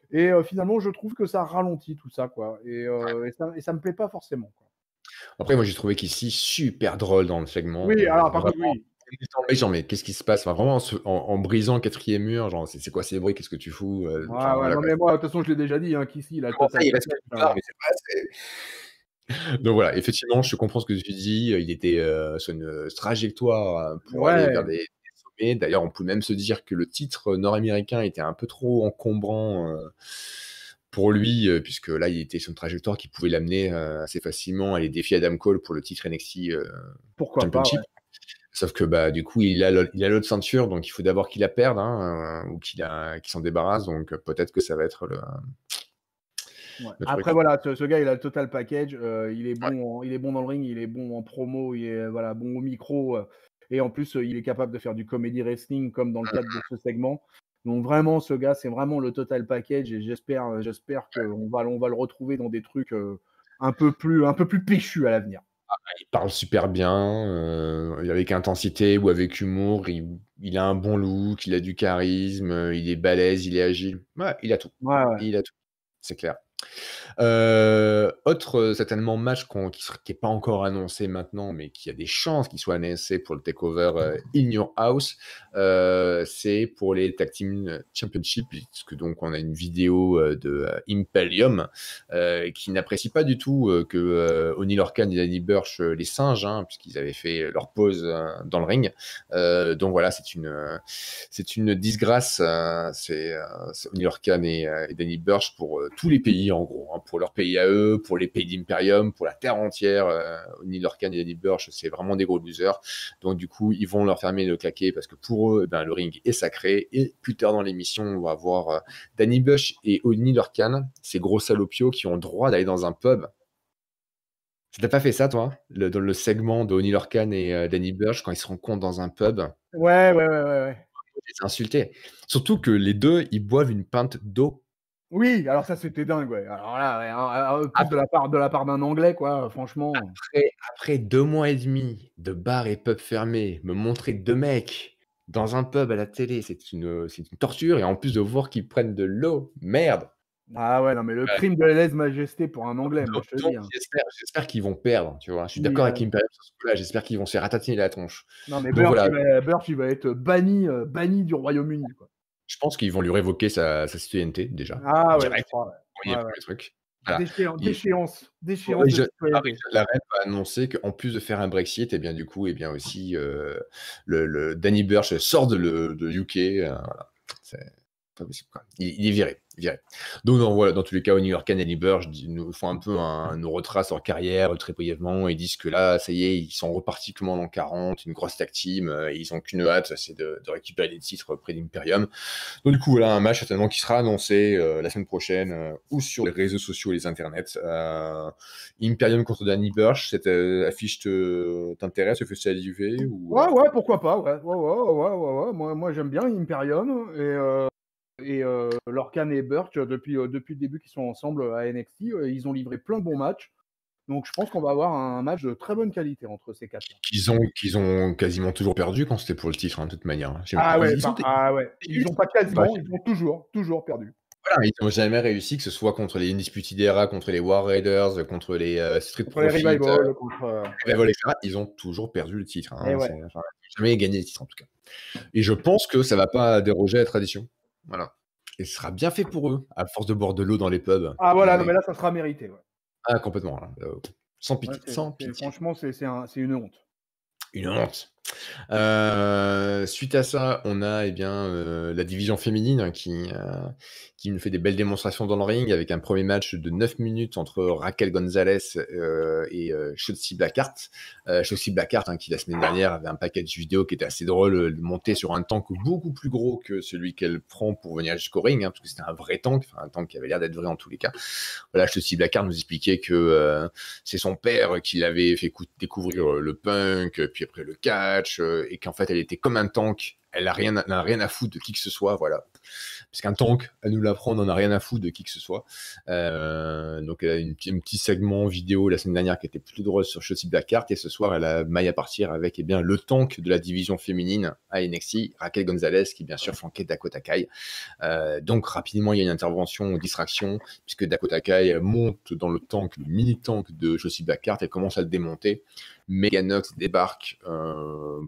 Et finalement, je trouve que ça ralentit tout ça, quoi. Et ça me plaît pas forcément, quoi. Après, moi, j'ai trouvé qu'ici, super drôle dans le segment. Oui, alors par contre, oui. Genre, mais qu'est-ce qui se passe? Enfin, vraiment, en brisant le quatrième mur, genre, c'est quoi ces bruits? Qu'est-ce que tu fous? Enfin, voilà, Non, mais moi, de toute façon, je l'ai déjà dit, hein, Kisly, il a comment ça, il reste quelque part, mais c'est pas assez. Donc voilà, effectivement, je comprends ce que tu dis. Il était sur une trajectoire pour aller vers des sommets. D'ailleurs, on peut même se dire que le titre nord-américain était un peu trop encombrant pour lui, puisque là, il était sur une trajectoire qui pouvait l'amener assez facilement à aller défier Adam Cole pour le titre NXT Pourquoi Championship. pas, ouais. Sauf que bah, du coup, il a l'autre ceinture, donc il faut d'abord qu'il la perde, ou qu'il s'en débarrasse. Donc peut-être que ça va être le. Ouais. Après, voilà, ce gars, il a le total package. Il est bon dans le ring, il est bon en promo, il est bon au micro. Et en plus, il est capable de faire du comedy wrestling comme dans le cadre de ce segment. Donc vraiment, ce gars, c'est vraiment le total package. Et j'espère qu'on va le retrouver dans des trucs un peu plus péchus à l'avenir. Il parle super bien, avec intensité ou avec humour. Il a un bon look, il a du charisme, il est balèze, il est agile. Ouais, il a tout. Ouais. Il a tout. C'est clair. Autre certainement match qui n'est pas encore annoncé maintenant, mais qui a des chances qu'il soit annoncé pour le takeover In Your House, c'est pour les Tag Team Championship, puisque donc on a une vidéo de Imperium qui n'apprécie pas du tout que Oney Lorcan et Danny Burch les singes, puisqu'ils avaient fait leur pause dans le ring. Donc voilà, c'est une disgrâce. C'est Oney Lorcan et Danny Burch pour tous les pays en gros, pour leur pays à eux, pour les pays d'Imperium, pour la terre entière. Oney Lorcan et Danny Burch, c'est vraiment des gros losers. Donc du coup, ils vont leur fermer le claquet parce que pour eux, le ring est sacré. Et plus tard dans l'émission, on va voir Danny Burch et Oney Lorcan, ces gros salopios qui ont le droit d'aller dans un pub. T'as pas fait ça, toi, dans le segment de Oney Lorcan et Danny Burch quand ils se rencontrent dans un pub? Ouais. Ils insultés. Surtout que les deux, ils boivent une pinte d'eau. Oui, alors ça, c'était dingue, ouais. Alors là, plus de la part d'un Anglais, quoi, franchement. Après 2 mois et demi de bar et pub fermés, me montrer 2 mecs dans un pub à la télé, c'est une torture. Et en plus de voir qu'ils prennent de l'eau, merde. Ah ouais, non, mais le crime de lèse-majesté pour un Anglais, moi, je te dis. J'espère qu'ils vont perdre, tu vois? Je suis Oui, d'accord avec Imperium sur ce coup-là, j'espère qu'ils vont se faire ratatiner la tronche. Non, mais Donc voilà, Burch, il va être banni du Royaume-Uni, quoi. je pense qu'ils vont lui révoquer sa citoyenneté déjà, Ah ouais, je direct. crois, ouais. Premier Ouais. truc. Voilà. Déchéance de Paris, la reine a annoncé qu'en plus de faire un Brexit, et bien du coup, et bien aussi, le Danny Burch sort de UK, voilà. C'est pas possible, quoi. Il est viré. Donc voilà, dans tous les cas, au New York, Danny Burch nous font un peu nous retrace leur carrière très brièvement. Ils disent que là, ça y est, ils sont repartis comme en l'an 40, une grosse tag team, et ils ont qu'une hâte, c'est de récupérer les titres près d'Imperium. Donc du coup, voilà un match certainement qui sera annoncé la semaine prochaine ou sur les réseaux sociaux et les internets. Imperium contre Danny Burch, cette affiche t'intéresse, te fait saliver ou Ouais, pourquoi pas, ouais. Moi, j'aime bien Imperium et Lorcan et Burch, depuis le début qu'ils sont ensemble à NXT, ils ont livré plein de bons matchs. Donc je pense qu'on va avoir un match de très bonne qualité entre ces quatre-là. Qu'ils ont quasiment toujours perdu quand c'était pour le titre, de toute manière. Ils n'ont pas quasiment, ils ont toujours perdu. Voilà, ils n'ont jamais réussi, que ce soit contre les Undisputed Era, contre les War Raiders, contre les Street Profits, Revival, Revival, etc. Ils ont toujours perdu le titre. Ouais. Ils n'ont jamais gagné le titre, en tout cas. Et je pense que ça ne va pas déroger à la tradition. Voilà. Et ce sera bien fait pour eux, à force de boire de l'eau dans les pubs. Ah voilà, non, mais là, ça sera mérité. Ouais. Ah, complètement. Là. Sans pitié. Franchement, c'est une honte. Une honte. Suite à ça, on a la division féminine qui nous fait des belles démonstrations dans le ring avec un premier match de 9 minutes entre Raquel Gonzalez et Shotzi Blackheart. Shotzi Blackheart, qui la semaine dernière avait un package vidéo qui était assez drôle, de monter sur un tank beaucoup plus gros que celui qu'elle prend pour venir jusqu'au ring, parce que c'était un vrai tank, un tank qui avait l'air d'être vrai en tous les cas. Voilà, Shotzi Blackheart nous expliquait que c'est son père qui l'avait fait découvrir le punk, puis après le catch, et qu'en fait elle était comme un tank, elle n'a rien à foutre de qui que ce soit, voilà. Parce qu'un tank, elle nous l'apprend, on n'en a rien à foutre de qui que ce soit. Donc elle a un petit segment vidéo la semaine dernière qui était plutôt drôle sur Shotzi Blackheart, et ce soir elle a maille à partir avec le tank de la division féminine à NXT, Raquel Gonzalez, qui bien sûr flanquait Dakota Kai. Donc rapidement il y a une intervention, distraction, puisque Dakota Kai monte dans le tank, le mini-tank de Shotzi Blackheart, elle commence à le démonter. Megan Knox débarque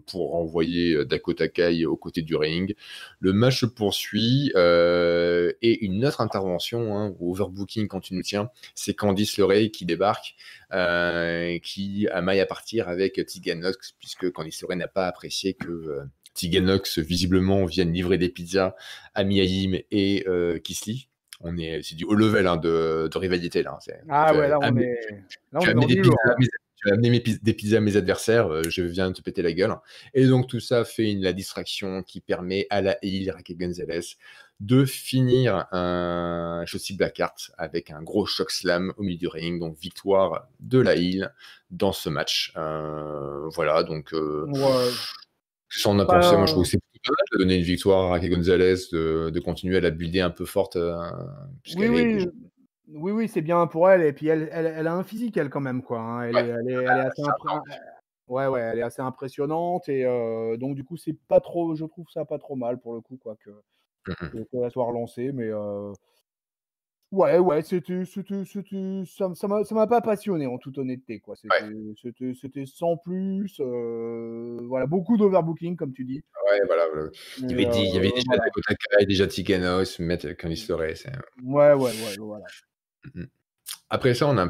pour envoyer Dakota Kai aux côtés du ring. Le match se poursuit et une autre intervention, overbooking quand tu nous tiens, c'est Candice LeRae qui débarque, qui a maille à partir avec Tegan Knox, puisque Candice LeRae n'a pas apprécié que Tegan Knox visiblement vienne livrer des pizzas à Mia Yim et Keith Lee. C'est du haut level de rivalité là. Là on est dans du lourd. Tu vas amener des pizzas à mes adversaires, je viens de te péter la gueule. Et donc tout ça fait la distraction qui permet à la heel Raquel Gonzalez de finir un Shotzi Blackheart avec un gros choc slam au milieu du ring. Donc victoire de la heel dans ce match. Voilà, donc ça on a pensé. Moi je trouve que c'est plutôt pas mal de donner une victoire à Raquel Gonzalez, de continuer à la builder un peu forte. Oui, c'est bien pour elle, et puis elle a un physique, elle, quand même, quoi. Elle est assez impressionnante, et donc du coup je trouve ça pas trop mal pour le coup, quoi, qu'elle soit relancée, mais ça m'a pas passionné, en toute honnêteté, quoi. C'était sans plus, voilà, beaucoup d'overbooking, comme tu dis. Ouais, voilà. Il y avait déjà Dakota Kai, déjà Tegan Knox, mettre Candice LeRae. Ouais, voilà. Après ça, on a un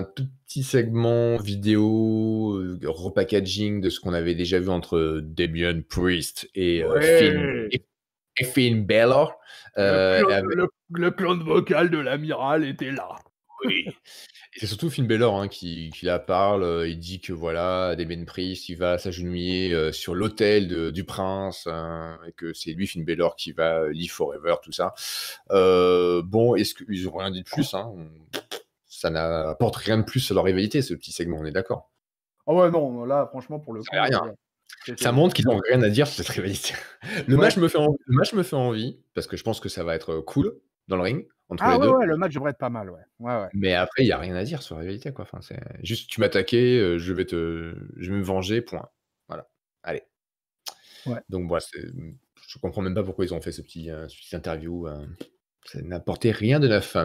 tout petit segment vidéo, repackaging de ce qu'on avait déjà vu entre Damian Priest et Finn Balor. Le clan vocal de l'amiral était là. Oui. Et c'est surtout Finn Balor qui la parle. Il dit que voilà, Damian Priest, il va s'agenouiller sur l'autel du prince, et que c'est lui, Finn Balor, qui va live forever, tout ça. Bon, est-ce qu'ils ont rien dit de plus, ça n'apporte rien de plus à leur rivalité, ce petit segment, on est d'accord. Ah ouais, non, là, franchement, pour le coup, rien. Ça montre qu'ils n'ont rien à dire sur cette rivalité. Le match me fait envie, parce que je pense que ça va être cool dans le ring entre les deux. Ouais, le match devrait être pas mal, ouais. Mais après, il n'y a rien à dire sur la rivalité, quoi. Enfin, c'est juste, tu m'as attaqué, je vais me venger, point. Voilà. Allez. Ouais. Donc voilà, je comprends même pas pourquoi ils ont fait ce petit interview. Ça n'apportait rien de neuf.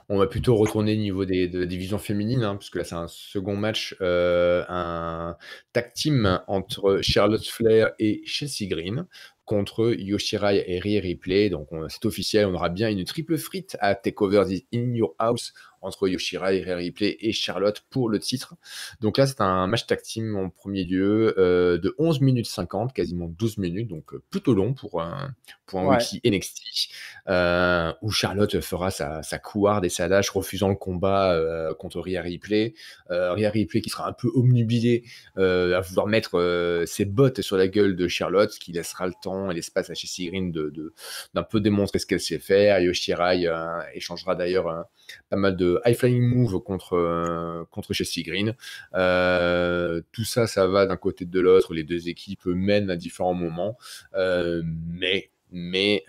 On va plutôt retourner au niveau de la division féminine, puisque là c'est un second match, un tag team entre Charlotte Flair et Chelsea Green contre Yoshirai et Rhea Ripley. Donc c'est officiel, on aura bien une triple frite à Takeover in Your House entre Yoshirai, Rhea Ripley et Charlotte pour le titre. Donc là c'est un match tag team en premier lieu de 11 minutes 50, quasiment 12 minutes, donc plutôt long pour un wiki NXT, où Charlotte fera sa couarde et sa lâche, refusant le combat contre Rhea Ripley. Rhea Ripley qui sera un peu omnubilée à vouloir mettre ses bottes sur la gueule de Charlotte, qui laissera le temps et l'espace à Chelsea Green d'un peu démontrer ce qu'elle sait faire. Yoshirai échangera d'ailleurs pas mal de high-flying moves contre Chelsea Green. Tout ça va d'un côté de l'autre. Les deux équipes mènent à différents moments. Mais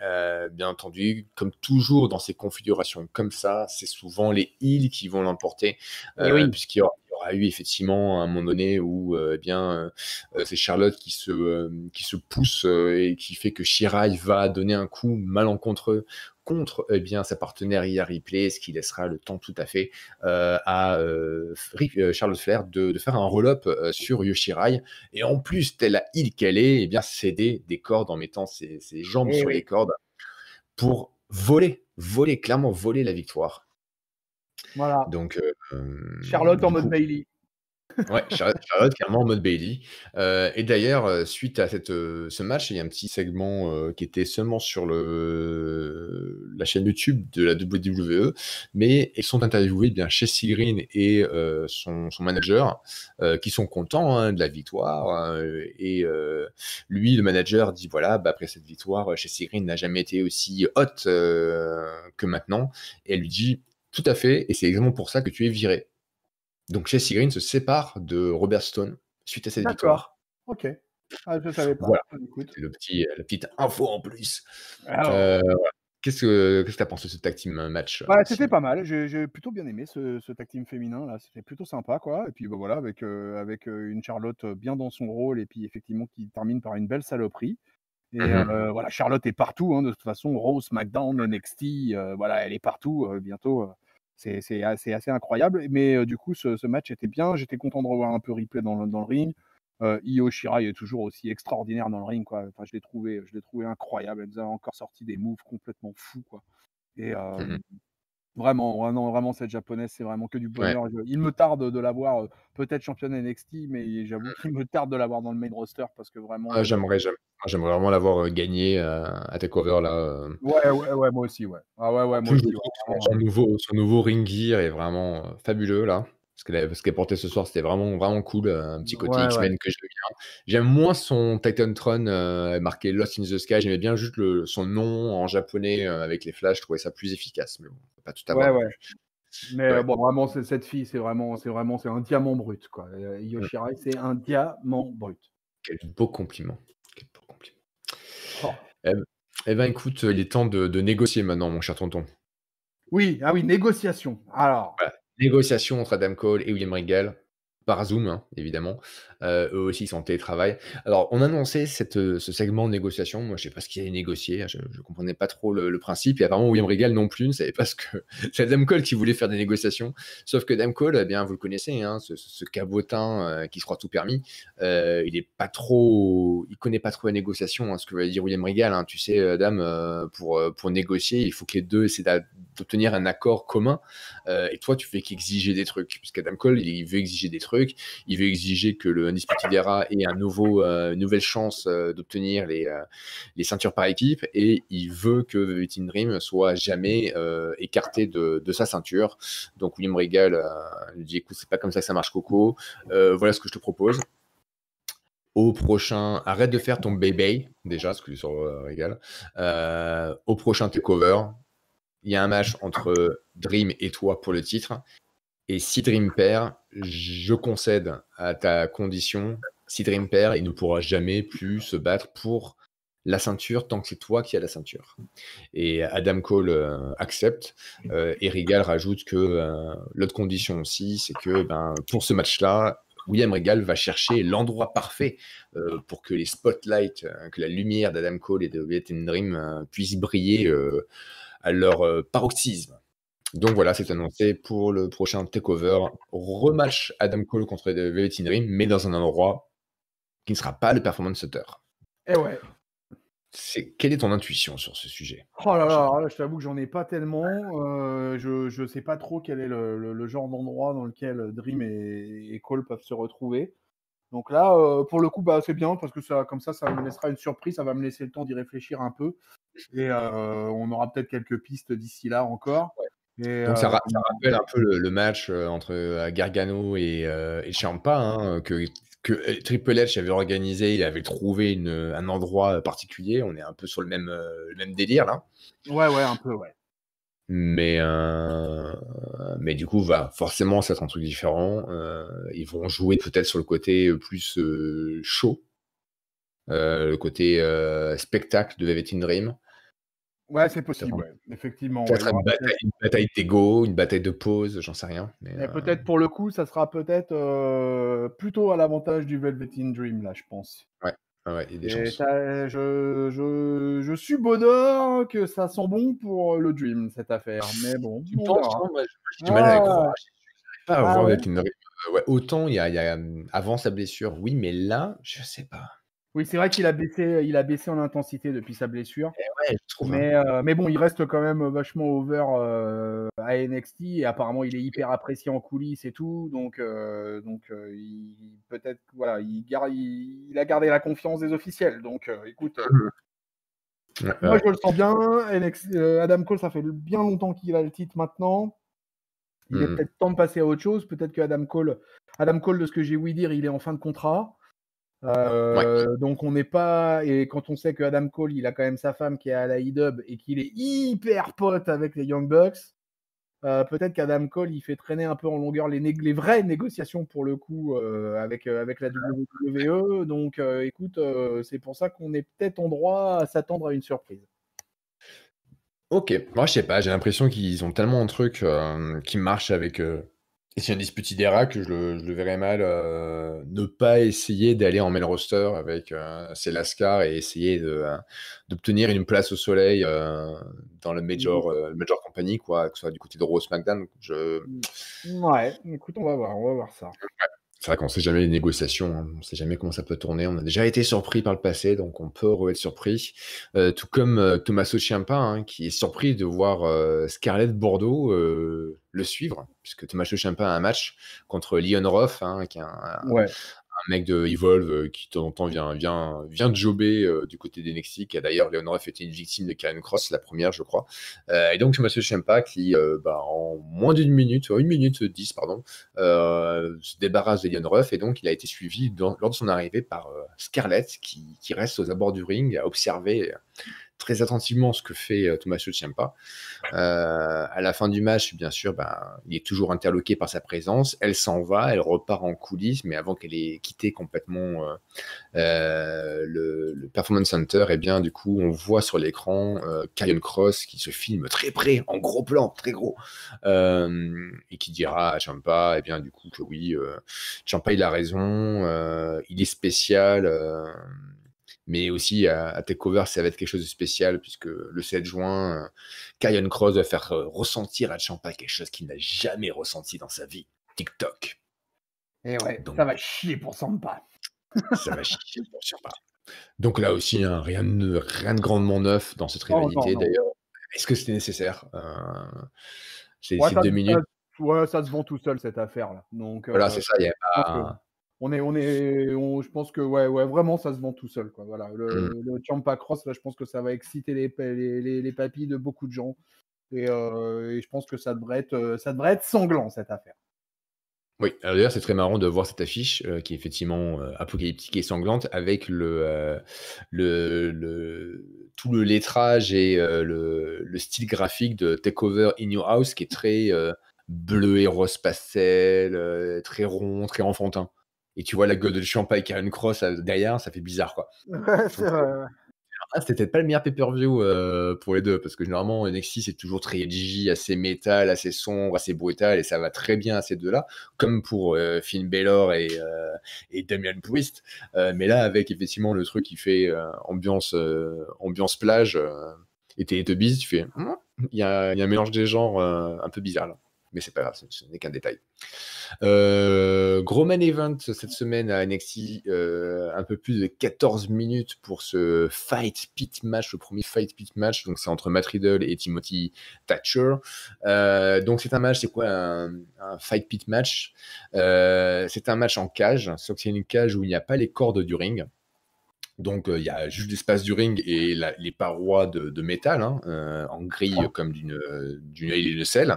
bien entendu, comme toujours dans ces configurations comme ça, c'est souvent les heels qui vont l'emporter, puisqu'il y aura eu effectivement un moment donné où c'est Charlotte qui se pousse et qui fait que Shirai va donner un coup malencontreux contre sa partenaire Rhea Ripley, ce qui laissera le temps tout à fait à Charlotte Flair de faire un roll-up sur Yoshirai, et en plus, telle la heel qu'elle est, céder des cordes en mettant ses jambes sur les cordes pour clairement voler la victoire. Voilà. Donc Charlotte en mode Bailey. Ouais, Charlotte clairement en mode Bailey. Et d'ailleurs, suite à ce match, il y a un petit segment, qui était seulement sur la chaîne YouTube de la WWE, mais ils sont interviewés bien Chelsea Green et son manager, qui sont contents, hein, de la victoire, et lui, le manager dit: «Voilà, bah, après cette victoire, Chelsea Green n'a jamais été aussi hot, que maintenant», et elle lui dit: «Tout à fait, et c'est exactement pour ça que tu es viré». Donc Chelsea Green se sépare de Robert Stone suite à cette victoire. D'accord. OK. Ah, je savais pas. Voilà, Bah, écoute. c'est la petite info en plus. Alors, Voilà. Qu'est-ce que tu as pensé de ce tag team match, bah, c'était Simon? pas mal. J'ai plutôt bien aimé ce tag team féminin là, c'était plutôt sympa quoi et puis, bah, voilà avec une Charlotte, bien dans son rôle et puis effectivement qui termine par une belle saloperie et Mmh. voilà, Charlotte est partout, hein, de toute façon, Raw, SmackDown, NXT, voilà, elle est partout, bientôt, c'est assez incroyable mais du coup ce match était bien. J'étais content de revoir un peu Ripley dans le ring. Io Shirai est toujours aussi extraordinaire dans le ring quoi. Enfin je l'ai trouvé incroyable. Elle nous a encore sorti des moves complètement fous quoi et Mmh mh. vraiment, vraiment, vraiment cette japonaise, c'est vraiment que du Ouais. bonheur. Il me tarde de la voir, peut-être championne NXT, mais j'avoue qu'il me tarde de la voir dans le main roster parce que vraiment Ah, j'aimerais vraiment l'avoir, gagné, à TakeOver là, ouais, ouais, ouais, moi aussi, ouais. Ah ouais, en ouais, moi plus, je aussi, ouais, trouve vraiment, son nouveau ring gear est vraiment, fabuleux là. Ce qu'elle portait ce soir, c'était vraiment, vraiment cool, un petit côté ouais, ouais. X-Men que j'aime bien. J'aime moins son Titantron, marqué Lost in the Sky. J'aimais bien juste son nom en japonais, avec les flashs, je trouvais ça plus efficace, mais bon, on peut pas tout avoir Ouais, non ouais. plus. Mais Ouais, bon, vraiment, cette fille, c'est un diamant brut, quoi. Io mmh, Shirai, c'est un diamant brut. quel beau compliment, quel beau compliment. Oh. Eh eh ben, écoute, il est temps de négocier maintenant, mon cher tonton. Oui, ah oui, négociation. Alors, Voilà, négociation entre Adam Cole et William Regal, par Zoom, hein, évidemment. Eux aussi, ils sont en télétravail. Alors, on a annoncé ce segment de négociation. Moi, je sais pas ce qu'il y a à négocier, hein, je comprenais pas trop le principe, et apparemment William Regal non plus ne savait pas ce que c'est Adam Cole qui voulait faire des négociations. Sauf que Adam Cole, eh bien, vous le connaissez, hein, ce cabotin, qui se croit tout permis. Il connaît pas trop la négociation, hein, ce que veut dire William Regal, hein. Tu sais, Adam, pour négocier, il faut que les 2 essaient d'obtenir un accord commun. Et toi, tu fais qu'exiger des trucs. Parce qu'Adam Cole, il veut exiger des trucs. Il veut exiger que le Undisputed Era ait une nouvelle chance, d'obtenir les ceintures par équipe. Et il veut que Velveteen Dream soit jamais, écarté de sa ceinture. Donc William Regal, lui dit: écoute, c'est pas comme ça que ça marche, Coco. Voilà ce que je te propose. Au prochain, arrête de faire ton bébé, déjà, ce que sur Regal. Au prochain takeover, il y a un match entre Dream et toi pour le titre. Et si Dream perd, je concède à ta condition. Si Dream perd, il ne pourra jamais plus se battre pour la ceinture tant que c'est toi qui as la ceinture. Et Adam Cole, accepte. Et Regal rajoute que l'autre condition aussi, c'est que pour ce match-là, William Regal va chercher l'endroit parfait, pour que les spotlights, que la lumière d'Adam Cole et de Velveteen Dream, puissent briller, à leur paroxysme. Donc voilà, c'est annoncé pour le prochain takeover. Rematch Adam Cole contre Velveteen Dream, mais dans un endroit qui ne sera pas le Performance Center. eh ouais. Quelle est ton intuition sur ce sujet, Oh là mon cher là, Tom? alors là, je t'avoue que j'en ai pas tellement. Je sais pas trop quel est le genre d'endroit dans lequel Dream et Cole peuvent se retrouver. Donc là, pour le coup, bah, c'est bien parce que ça, comme ça me laissera une surprise, ça va me laisser le temps d'y réfléchir un peu et on aura peut-être quelques pistes d'ici là encore. Et Donc ça rappelle un peu le match, entre, Gargano et Ciampa, hein, que Triple H avait organisé. Il avait trouvé un endroit particulier. On est un peu sur le même délire là. ouais, ouais, un peu, ouais. Mais, du coup, va forcément, ça va être un truc différent. Ils vont jouer peut-être sur le côté, plus, show, le côté, spectacle de Velveteen Dream. Ouais, c'est Peut-être possible, un ouais. Effectivement, ouais, il peut-être y aura peut-être une bataille d'ego, une bataille de pause, j'en sais rien, mais, et peut-être pour le coup, ça sera peut-être, plutôt à l'avantage du Velveteen Dream là, je pense. ouais, ouais, ouais, il y a des Et chances. ça je subodore que ça sent bon pour le Dream, cette affaire. Mais bon, Tu on penses? verra. Moi, j'ai du mal à y Ah! croire. J'arrive pas à Ah voir ouais? Velveteen Dream, ouais, autant il y a, avant sa blessure, oui, mais là, je sais pas. Oui, c'est vrai qu'il il a baissé en intensité depuis sa blessure. Ouais, je trouve, hein. Mais bon, il reste quand même vachement over à NXT et apparemment il est hyper apprécié en coulisses et tout. Peut-être voilà, il a gardé la confiance des officiels. Donc écoute, Ouais, moi ouais. je le sens bien. Adam Cole, ça fait bien longtemps qu'il a le titre maintenant. Il est peut-être temps de passer à autre chose. Peut-être que Adam Cole, de ce que j'ai ouï dire, il est en fin de contrat. Ouais. Donc on n'est pas, et quand on sait que Adam Cole il a quand même sa femme qui est à la IW et qu'il est hyper pote avec les Young Bucks, peut-être qu'Adam Cole il fait traîner un peu en longueur les vraies négociations pour le coup avec la WWE. Donc écoute, c'est pour ça qu'on est peut-être en droit à s'attendre à une surprise. Ok, moi je sais pas, j'ai l'impression qu'ils ont tellement de trucs qui marchent avec Etienne Disputidera que je le verrais mal ne pas essayer d'aller en main roster avec ses Lascar et essayer d'obtenir une place au soleil dans le Major Company, quoi, que ce soit du côté de Raw SmackDown. Ouais, écoute, on va voir ça. C'est vrai qu'on sait jamais les négociations, hein. On sait jamais comment ça peut tourner. On a déjà été surpris par le passé, donc on peut être surpris. Tout comme Tommaso Ciampa, hein, qui est surpris de voir Scarlett Bordeaux le suivre, puisque Tommaso Ciampa a un match contre Leon Ruff, hein, qui est Ouais. un mec de Evolve qui de temps en temps vient jobber du côté des NXT, qui a d'ailleurs, Leon Ruff était une victime de Karen Cross, la première, je crois. Et donc, Tommaso Ciampa qui, en moins d'une minute, 1 minute 10, pardon, se débarrasse de Leon Ruff, et donc il a été suivi lors de son arrivée par Scarlett, qui reste aux abords du ring à observer très attentivement ce que fait Tommaso Ciampa. À la fin du match, bien sûr, il est toujours interloqué par sa présence. Elle s'en va, elle repart en coulisses, mais avant qu'elle ait quitté complètement le Performance Center, et bien du coup, on voit sur l'écran Karrion Kross qui se filme très près, en gros plan, très gros, et qui dira à Ciampa, et bien du coup que oui, Ciampa il a raison, il est spécial. Mais aussi à TakeOver, ça va être quelque chose de spécial, puisque le 7 juin, Karrion Kross va faire ressentir à Ciampa quelque chose qu'il n'a jamais ressenti dans sa vie. TikTok. Et ouais, Donc, ça va chier pour Ciampa. ça va chier pour Ciampa. Donc là aussi, hein, rien de grandement neuf dans cette rivalité. Non. D'ailleurs, est-ce que c'était nécessaire ces Ouais, 2 minutes? ça se vend tout seul cette affaire-là. Donc, Voilà, c'est ça. Il y a je pense que pas... je pense que ouais, vraiment ça se vend tout seul, quoi. Voilà, le Ciampa Cross là, je pense que ça va exciter les papilles de beaucoup de gens et je pense que ça devrait être sanglant cette affaire. Oui, alors d'ailleurs, c'est très marrant de voir cette affiche qui est effectivement apocalyptique et sanglante avec tout le lettrage et le style graphique de Takeover in Your House qui est très bleu et rose pastel, très rond, très enfantin. Et tu vois la gueule de Ciampa et Karrion Kross derrière, ça fait bizarre, quoi. Ouais, c'est vrai, ouais. C'était peut-être pas le meilleur pay-per-view pour les deux, parce que généralement NXT c'est toujours très edgy, assez métal, assez sombre, assez brutal, et ça va très bien à ces deux-là, comme pour Finn Balor et Damian Priest. Mais là, avec effectivement le truc qui fait ambiance plage et Teletubbies, tu fais, il y a un mélange des genres un peu bizarre là. Mais c'est pas grave, ce n'est qu'un détail. Gros main event cette semaine à NXT, un peu plus de 14 minutes pour ce Fight Pit match, le premier Fight Pit match. Donc c'est entre Matt Riddle et Timothy Thatcher. Donc c'est un match, c'est quoi un Fight Pit match? C'est un match en cage, sauf que c'est une cage où il n'y a pas les cordes du ring. Donc, il y a juste l'espace du ring et les parois de métal, hein, en grille comme d'une Hell in a Cell.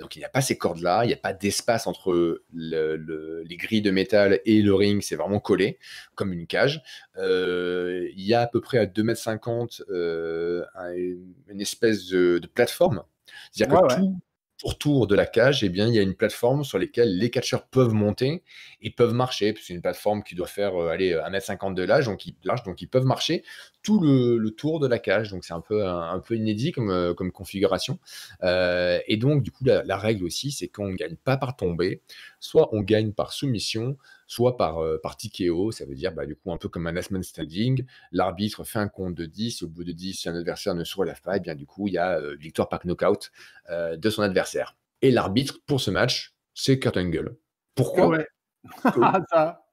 Donc, il n'y a pas ces cordes-là, il n'y a pas d'espace entre les grilles de métal et le ring, c'est vraiment collé, comme une cage. Il y a à peu près à 2,50 m une espèce de plateforme. C'est-à-dire que tout autour de la cage, eh bien, il y a une plateforme sur laquelle les catcheurs peuvent monter et peuvent marcher. C'est une plateforme qui doit faire 1,50 m de large, donc ils peuvent marcher tout le tour de la cage. Donc c'est un peu inédit comme configuration. Et donc, du coup, la règle aussi, c'est qu'on ne gagne pas par tombée, soit on gagne par soumission, soit par TKO, ça veut dire du coup un peu comme un last man standing. L'arbitre fait un compte de 10, au bout de 10, si un adversaire ne se relève pas, et bien du coup il y a victoire par knockout de son adversaire. Et l'arbitre pour ce match, c'est Kurt Angle. Pourquoi? Ouais. Ça.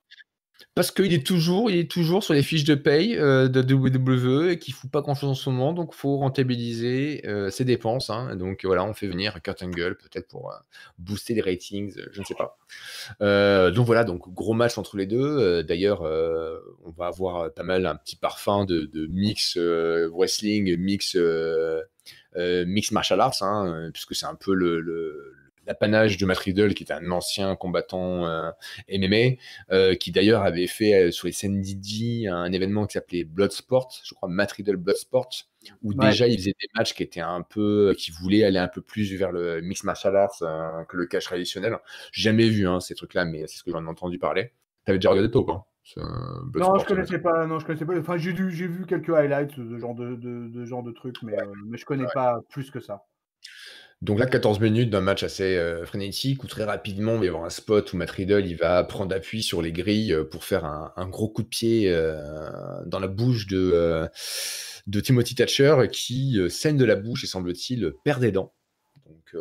Parce qu'il est toujours sur les fiches de paye de WWE et qu'il ne fout pas grand-chose en ce moment, donc il faut rentabiliser ses dépenses. Hein. Donc voilà, on fait venir Kurt Angle peut-être pour booster les ratings, je ne sais pas. Donc voilà, donc gros match entre les deux. D'ailleurs, on va avoir pas mal un petit parfum de mix wrestling, mix martial arts, hein, puisque c'est un peu l'apanage de Matt Riddle, qui est un ancien combattant MMA, qui d'ailleurs avait fait sur les scènes d'Indie un événement qui s'appelait Bloodsport, je crois Matt Riddle Bloodsport, où déjà il faisait des matchs qui étaient qui voulaient aller un peu plus vers le mix martial arts que le catch traditionnel. J'ai jamais vu ces trucs-là, mais c'est ce que j'en ai entendu parler. T'avais déjà regardé toi ou pas? Non, je connaissais pas. Non, je connaissais pas. Enfin, j'ai vu quelques highlights de genre de trucs, mais je connais pas plus que ça. Donc là, 14 minutes d'un match assez frénétique, où très rapidement, il va y avoir un spot où Matt Riddle il va prendre appui sur les grilles pour faire un gros coup de pied dans la bouche de Timothy Thatcher, qui saigne de la bouche et semble-t-il perd des dents. Donc,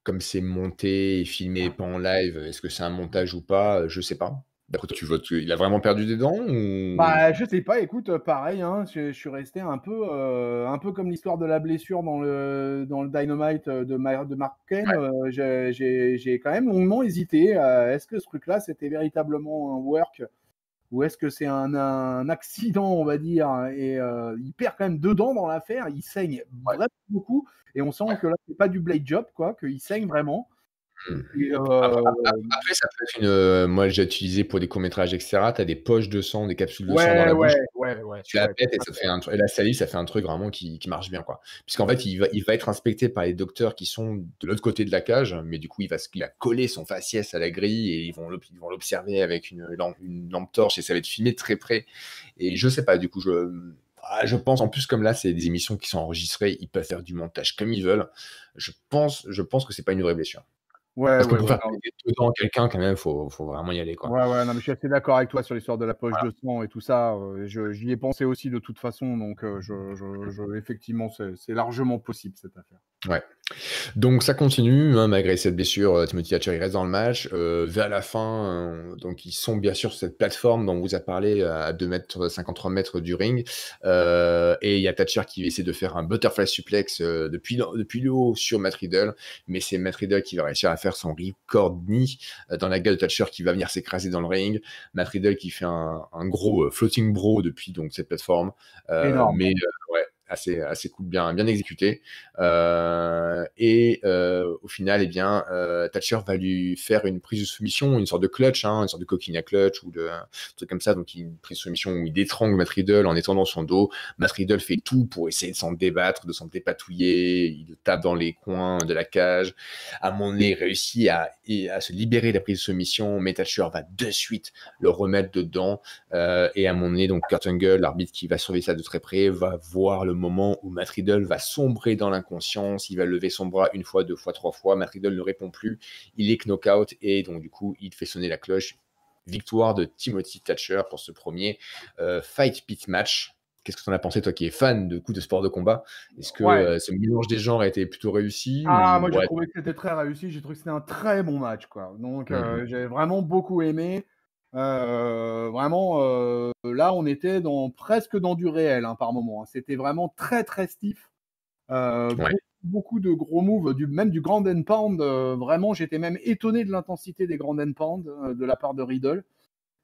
comme c'est monté et filmé pas en live, est-ce que c'est un montage ou pas? Je sais pas. D'après toi, tu votes qu'il a vraiment perdu des dents ou... Bah, je sais pas, écoute, pareil, hein, je suis resté un peu comme l'histoire de la blessure dans le Dynamite de Mark Kane. J'ai quand même longuement hésité. Est-ce que ce truc-là, c'était véritablement un work ou est-ce que c'est un accident, on va dire, et il perd quand même 2 dents dans l'affaire, il saigne vraiment beaucoup, et on sent que là, c'est pas du blade job, quoi, qu'il saigne vraiment. Et, Après, ça peut être moi, j'ai utilisé pour des courts-métrages, etc. Tu as des poches de sang, des capsules de sang dans la bouche. Tu la pètes et ça fait et la salive, ça fait un truc vraiment qui marche bien, quoi. Puisqu'en fait, il va être inspecté par les docteurs qui sont de l'autre côté de la cage, mais du coup, il va coller son faciès à la grille et ils vont l'observer avec une lampe torche et ça va être filmé de très près. Et je sais pas, du coup, je pense, en plus, comme là, c'est des émissions qui sont enregistrées, ils peuvent faire du montage comme ils veulent. Je pense que c'est pas une vraie blessure. Parce que pour faire péter dedans quelqu'un, quand même, faut vraiment y aller, quoi. Ouais, non, mais je suis assez d'accord avec toi sur l'histoire de la poche de sang et tout ça. J'y ai pensé aussi de toute façon, donc effectivement, c'est largement possible cette affaire. Ouais. Donc ça continue, malgré cette blessure, Timothy Thatcher il reste dans le match. Vers la fin, donc ils sont bien sûr sur cette plateforme dont on vous a parlé à 53 mètres du ring. Et il y a Thatcher qui essaie de faire un butterfly suplex depuis le haut sur Matt Riddle, mais c'est Matt Riddle qui va réussir à faire son record knee dans la gueule de Thatcher qui va venir s'écraser dans le ring. Matt Riddle qui fait un gros floating bro depuis donc cette plateforme. Énorme. Mais ouais, assez cool, bien exécuté. Et au final, eh bien, Thatcher va lui faire une prise de soumission, une sorte de clutch, une sorte de coquina clutch ou un truc comme ça. Donc une prise de soumission où il détrangle Matt Riddle en étendant son dos. Matt Riddle fait tout pour essayer de s'en débattre, de s'en dépatouiller. Il le tape dans les coins de la cage. À un moment donné, il réussit à se libérer de la prise de soumission, mais Thatcher va de suite le remettre dedans. Et à un moment donné, donc Kurt Angle, l'arbitre qui va surveiller ça de très près, va voir le moment où Matt Riddle va sombrer dans l'inconscience. Il va lever son bras 1 fois, 2 fois, 3 fois. Matt Riddle ne répond plus. Il est knock-out et donc du coup, il fait sonner la cloche. Victoire de Timothy Thatcher pour ce premier Fight Pit match. Qu'est-ce que tu en as pensé, toi qui es fan de sport de combat? Est-ce que ce mélange des genres a été plutôt réussi? Moi j'ai trouvé que c'était très réussi. J'ai trouvé que c'était un très bon match, quoi. Donc j'ai vraiment beaucoup aimé. Vraiment, là, on était presque dans du réel par moment. C'était vraiment très, très stiff. Beaucoup de gros moves, même du Grand and Pound. Vraiment, j'étais même étonné de l'intensité des Grand and Pound de la part de Riddle.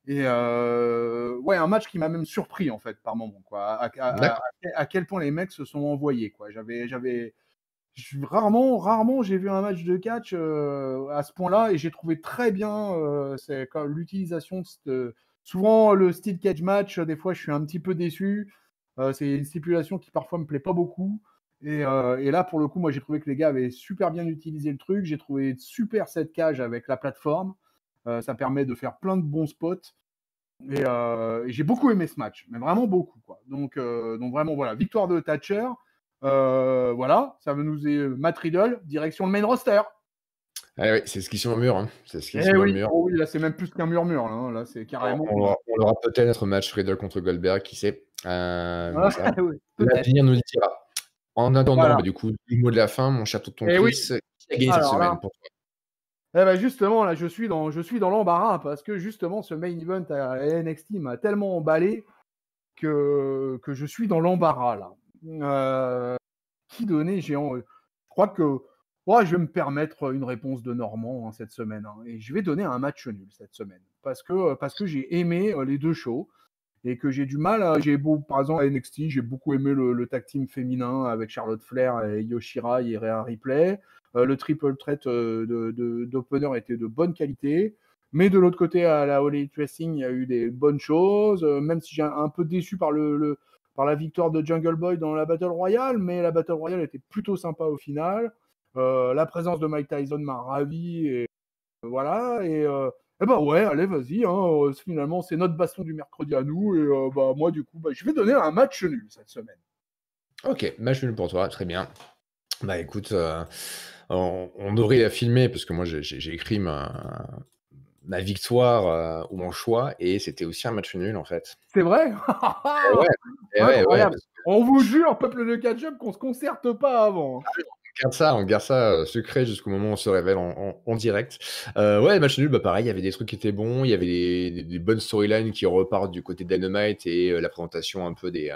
Et un match qui m'a même surpris, en fait, par moment, quoi. À quel point les mecs se sont envoyés, quoi. Rarement j'ai vu un match de catch à ce point-là et j'ai trouvé très bien l'utilisation de souvent le style cage match. Des fois, je suis un petit peu déçu. C'est une stipulation qui parfois me plaît pas beaucoup. Et là, pour le coup, moi, j'ai trouvé que les gars avaient super bien utilisé le truc. J'ai trouvé super cette cage avec la plateforme. Ça permet de faire plein de bons spots. Et j'ai beaucoup aimé ce match, mais vraiment beaucoup, quoi. Donc vraiment, voilà, victoire de Thatcher. Voilà, ça veut nous Matt Riddle, direction le main roster. Oui, c'est ce qui murmure. C'est ce qui murmure. Oh oui, là, c'est même plus qu'un murmure. Là, c'est carrément. On aura peut-être notre match Riddle contre Goldberg, qui sait. L'avenir nous le dira. En attendant, du coup, le mot de la fin, mon cher Tonton Chris, qui a gagné cette semaine pour toi? Eh ben justement, là, je suis dans l'embarras parce que justement, ce main event à NXT m'a tellement emballé que je suis dans l'embarras là. Qui donner je crois que ouais, je vais me permettre une réponse de Normand cette semaine. Et je vais donner un match nul cette semaine. Parce que j'ai aimé les deux shows et que j'ai du mal par exemple à NXT, j'ai beaucoup aimé le tag team féminin avec Charlotte Flair et Io Shirai et Rhea Ripley. Le triple threat d'opener était de bonne qualité. Mais de l'autre côté, à la All Elite Wrestling, il y a eu des bonnes choses, même si j'ai un peu déçu par par la victoire de Jungle Boy dans la Battle Royale, mais la Battle Royale était plutôt sympa au final. La présence de Mike Tyson m'a ravi, et voilà. Et bah ouais, allez, vas-y, finalement, c'est notre baston du mercredi à nous, et bah moi, du coup, bah, je vais donner un match nul cette semaine. Ok, match nul pour toi, très bien. Bah écoute, on aurait à filmer, parce que moi j'ai écrit ma victoire ou mon choix, et c'était aussi un match nul en fait. C'est vrai? Et ouais, et ouais, ouais, Incroyable. parce que On vous jure, peuple de catch-up, qu'on se concerte pas avant. on garde ça secret jusqu'au moment où on se révèle en direct. Ouais, match nul, bah pareil, il y avait des trucs qui étaient bons, il y avait des bonnes storylines qui repartent du côté de Dynamite, et la présentation un peu des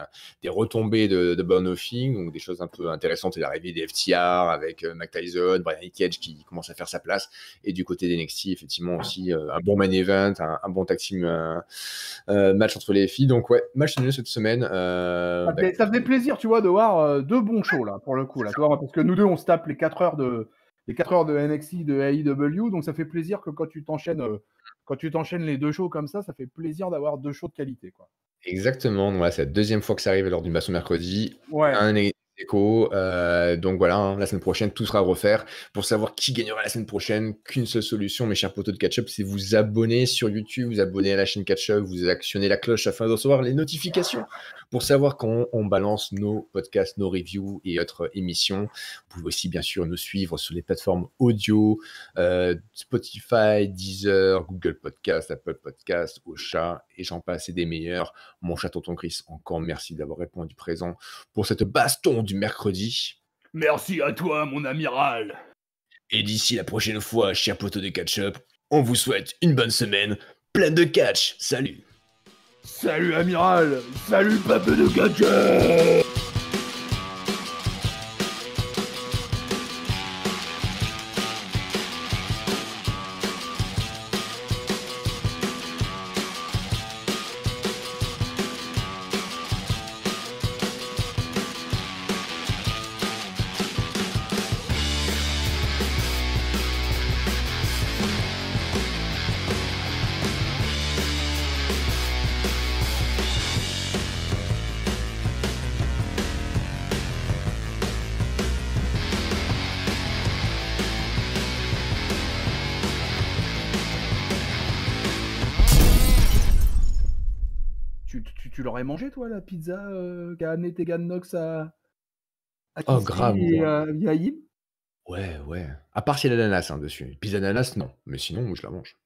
retombées de Bound of Thing, donc des choses un peu intéressantes, et l'arrivée des FTR avec Mike Tyson, Brian Cage qui commence à faire sa place, et du côté d'NXT, effectivement aussi un bon main event, un bon tag team match entre les filles. Donc ouais, match nul cette semaine. Ça faisait plaisir, tu vois, de voir deux bons shows, là, pour le coup. Là, tu vois, parce que nous deux, on se tape les 4 heures les 4 heures de NXT, de AEW, donc ça fait plaisir que quand tu t'enchaînes les deux shows comme ça fait plaisir d'avoir deux shows de qualité, quoi. Exactement, donc voilà, c'est la deuxième fois que ça arrive lors d'une baston mercredi. Ouais. Un écho, donc voilà, la semaine prochaine, tout sera à refaire. Pour savoir qui gagnera la semaine prochaine, qu'une seule solution, mes chers potos de Catch-Up, c'est vous abonner sur YouTube, vous abonner à la chaîne Catch-Up, vous actionnez la cloche afin de recevoir les notifications pour savoir quand on balance nos podcasts, nos reviews et autres émissions. Vous pouvez aussi, bien sûr, nous suivre sur les plateformes audio, Spotify, Deezer, Google Podcast, Apple Podcast, Ocha, et j'en passe, et des meilleurs. Mon cher tonton Chris, encore merci d'avoir répondu présent pour cette baston du mercredi. Merci à toi, mon amiral. Et d'ici la prochaine fois, chers potos de catch-up, on vous souhaite une bonne semaine pleine de catch. Salut. Salut, amiral. Salut, peuple de catch-up. Tu l'aurais mangé, toi, la pizza qu'a amené Tegan Nox à Oh, Kissi grave. et Yaïm? Ouais. À part s'il y a l'ananas dessus. Pizza d'ananas, non. Mais sinon, je la mange.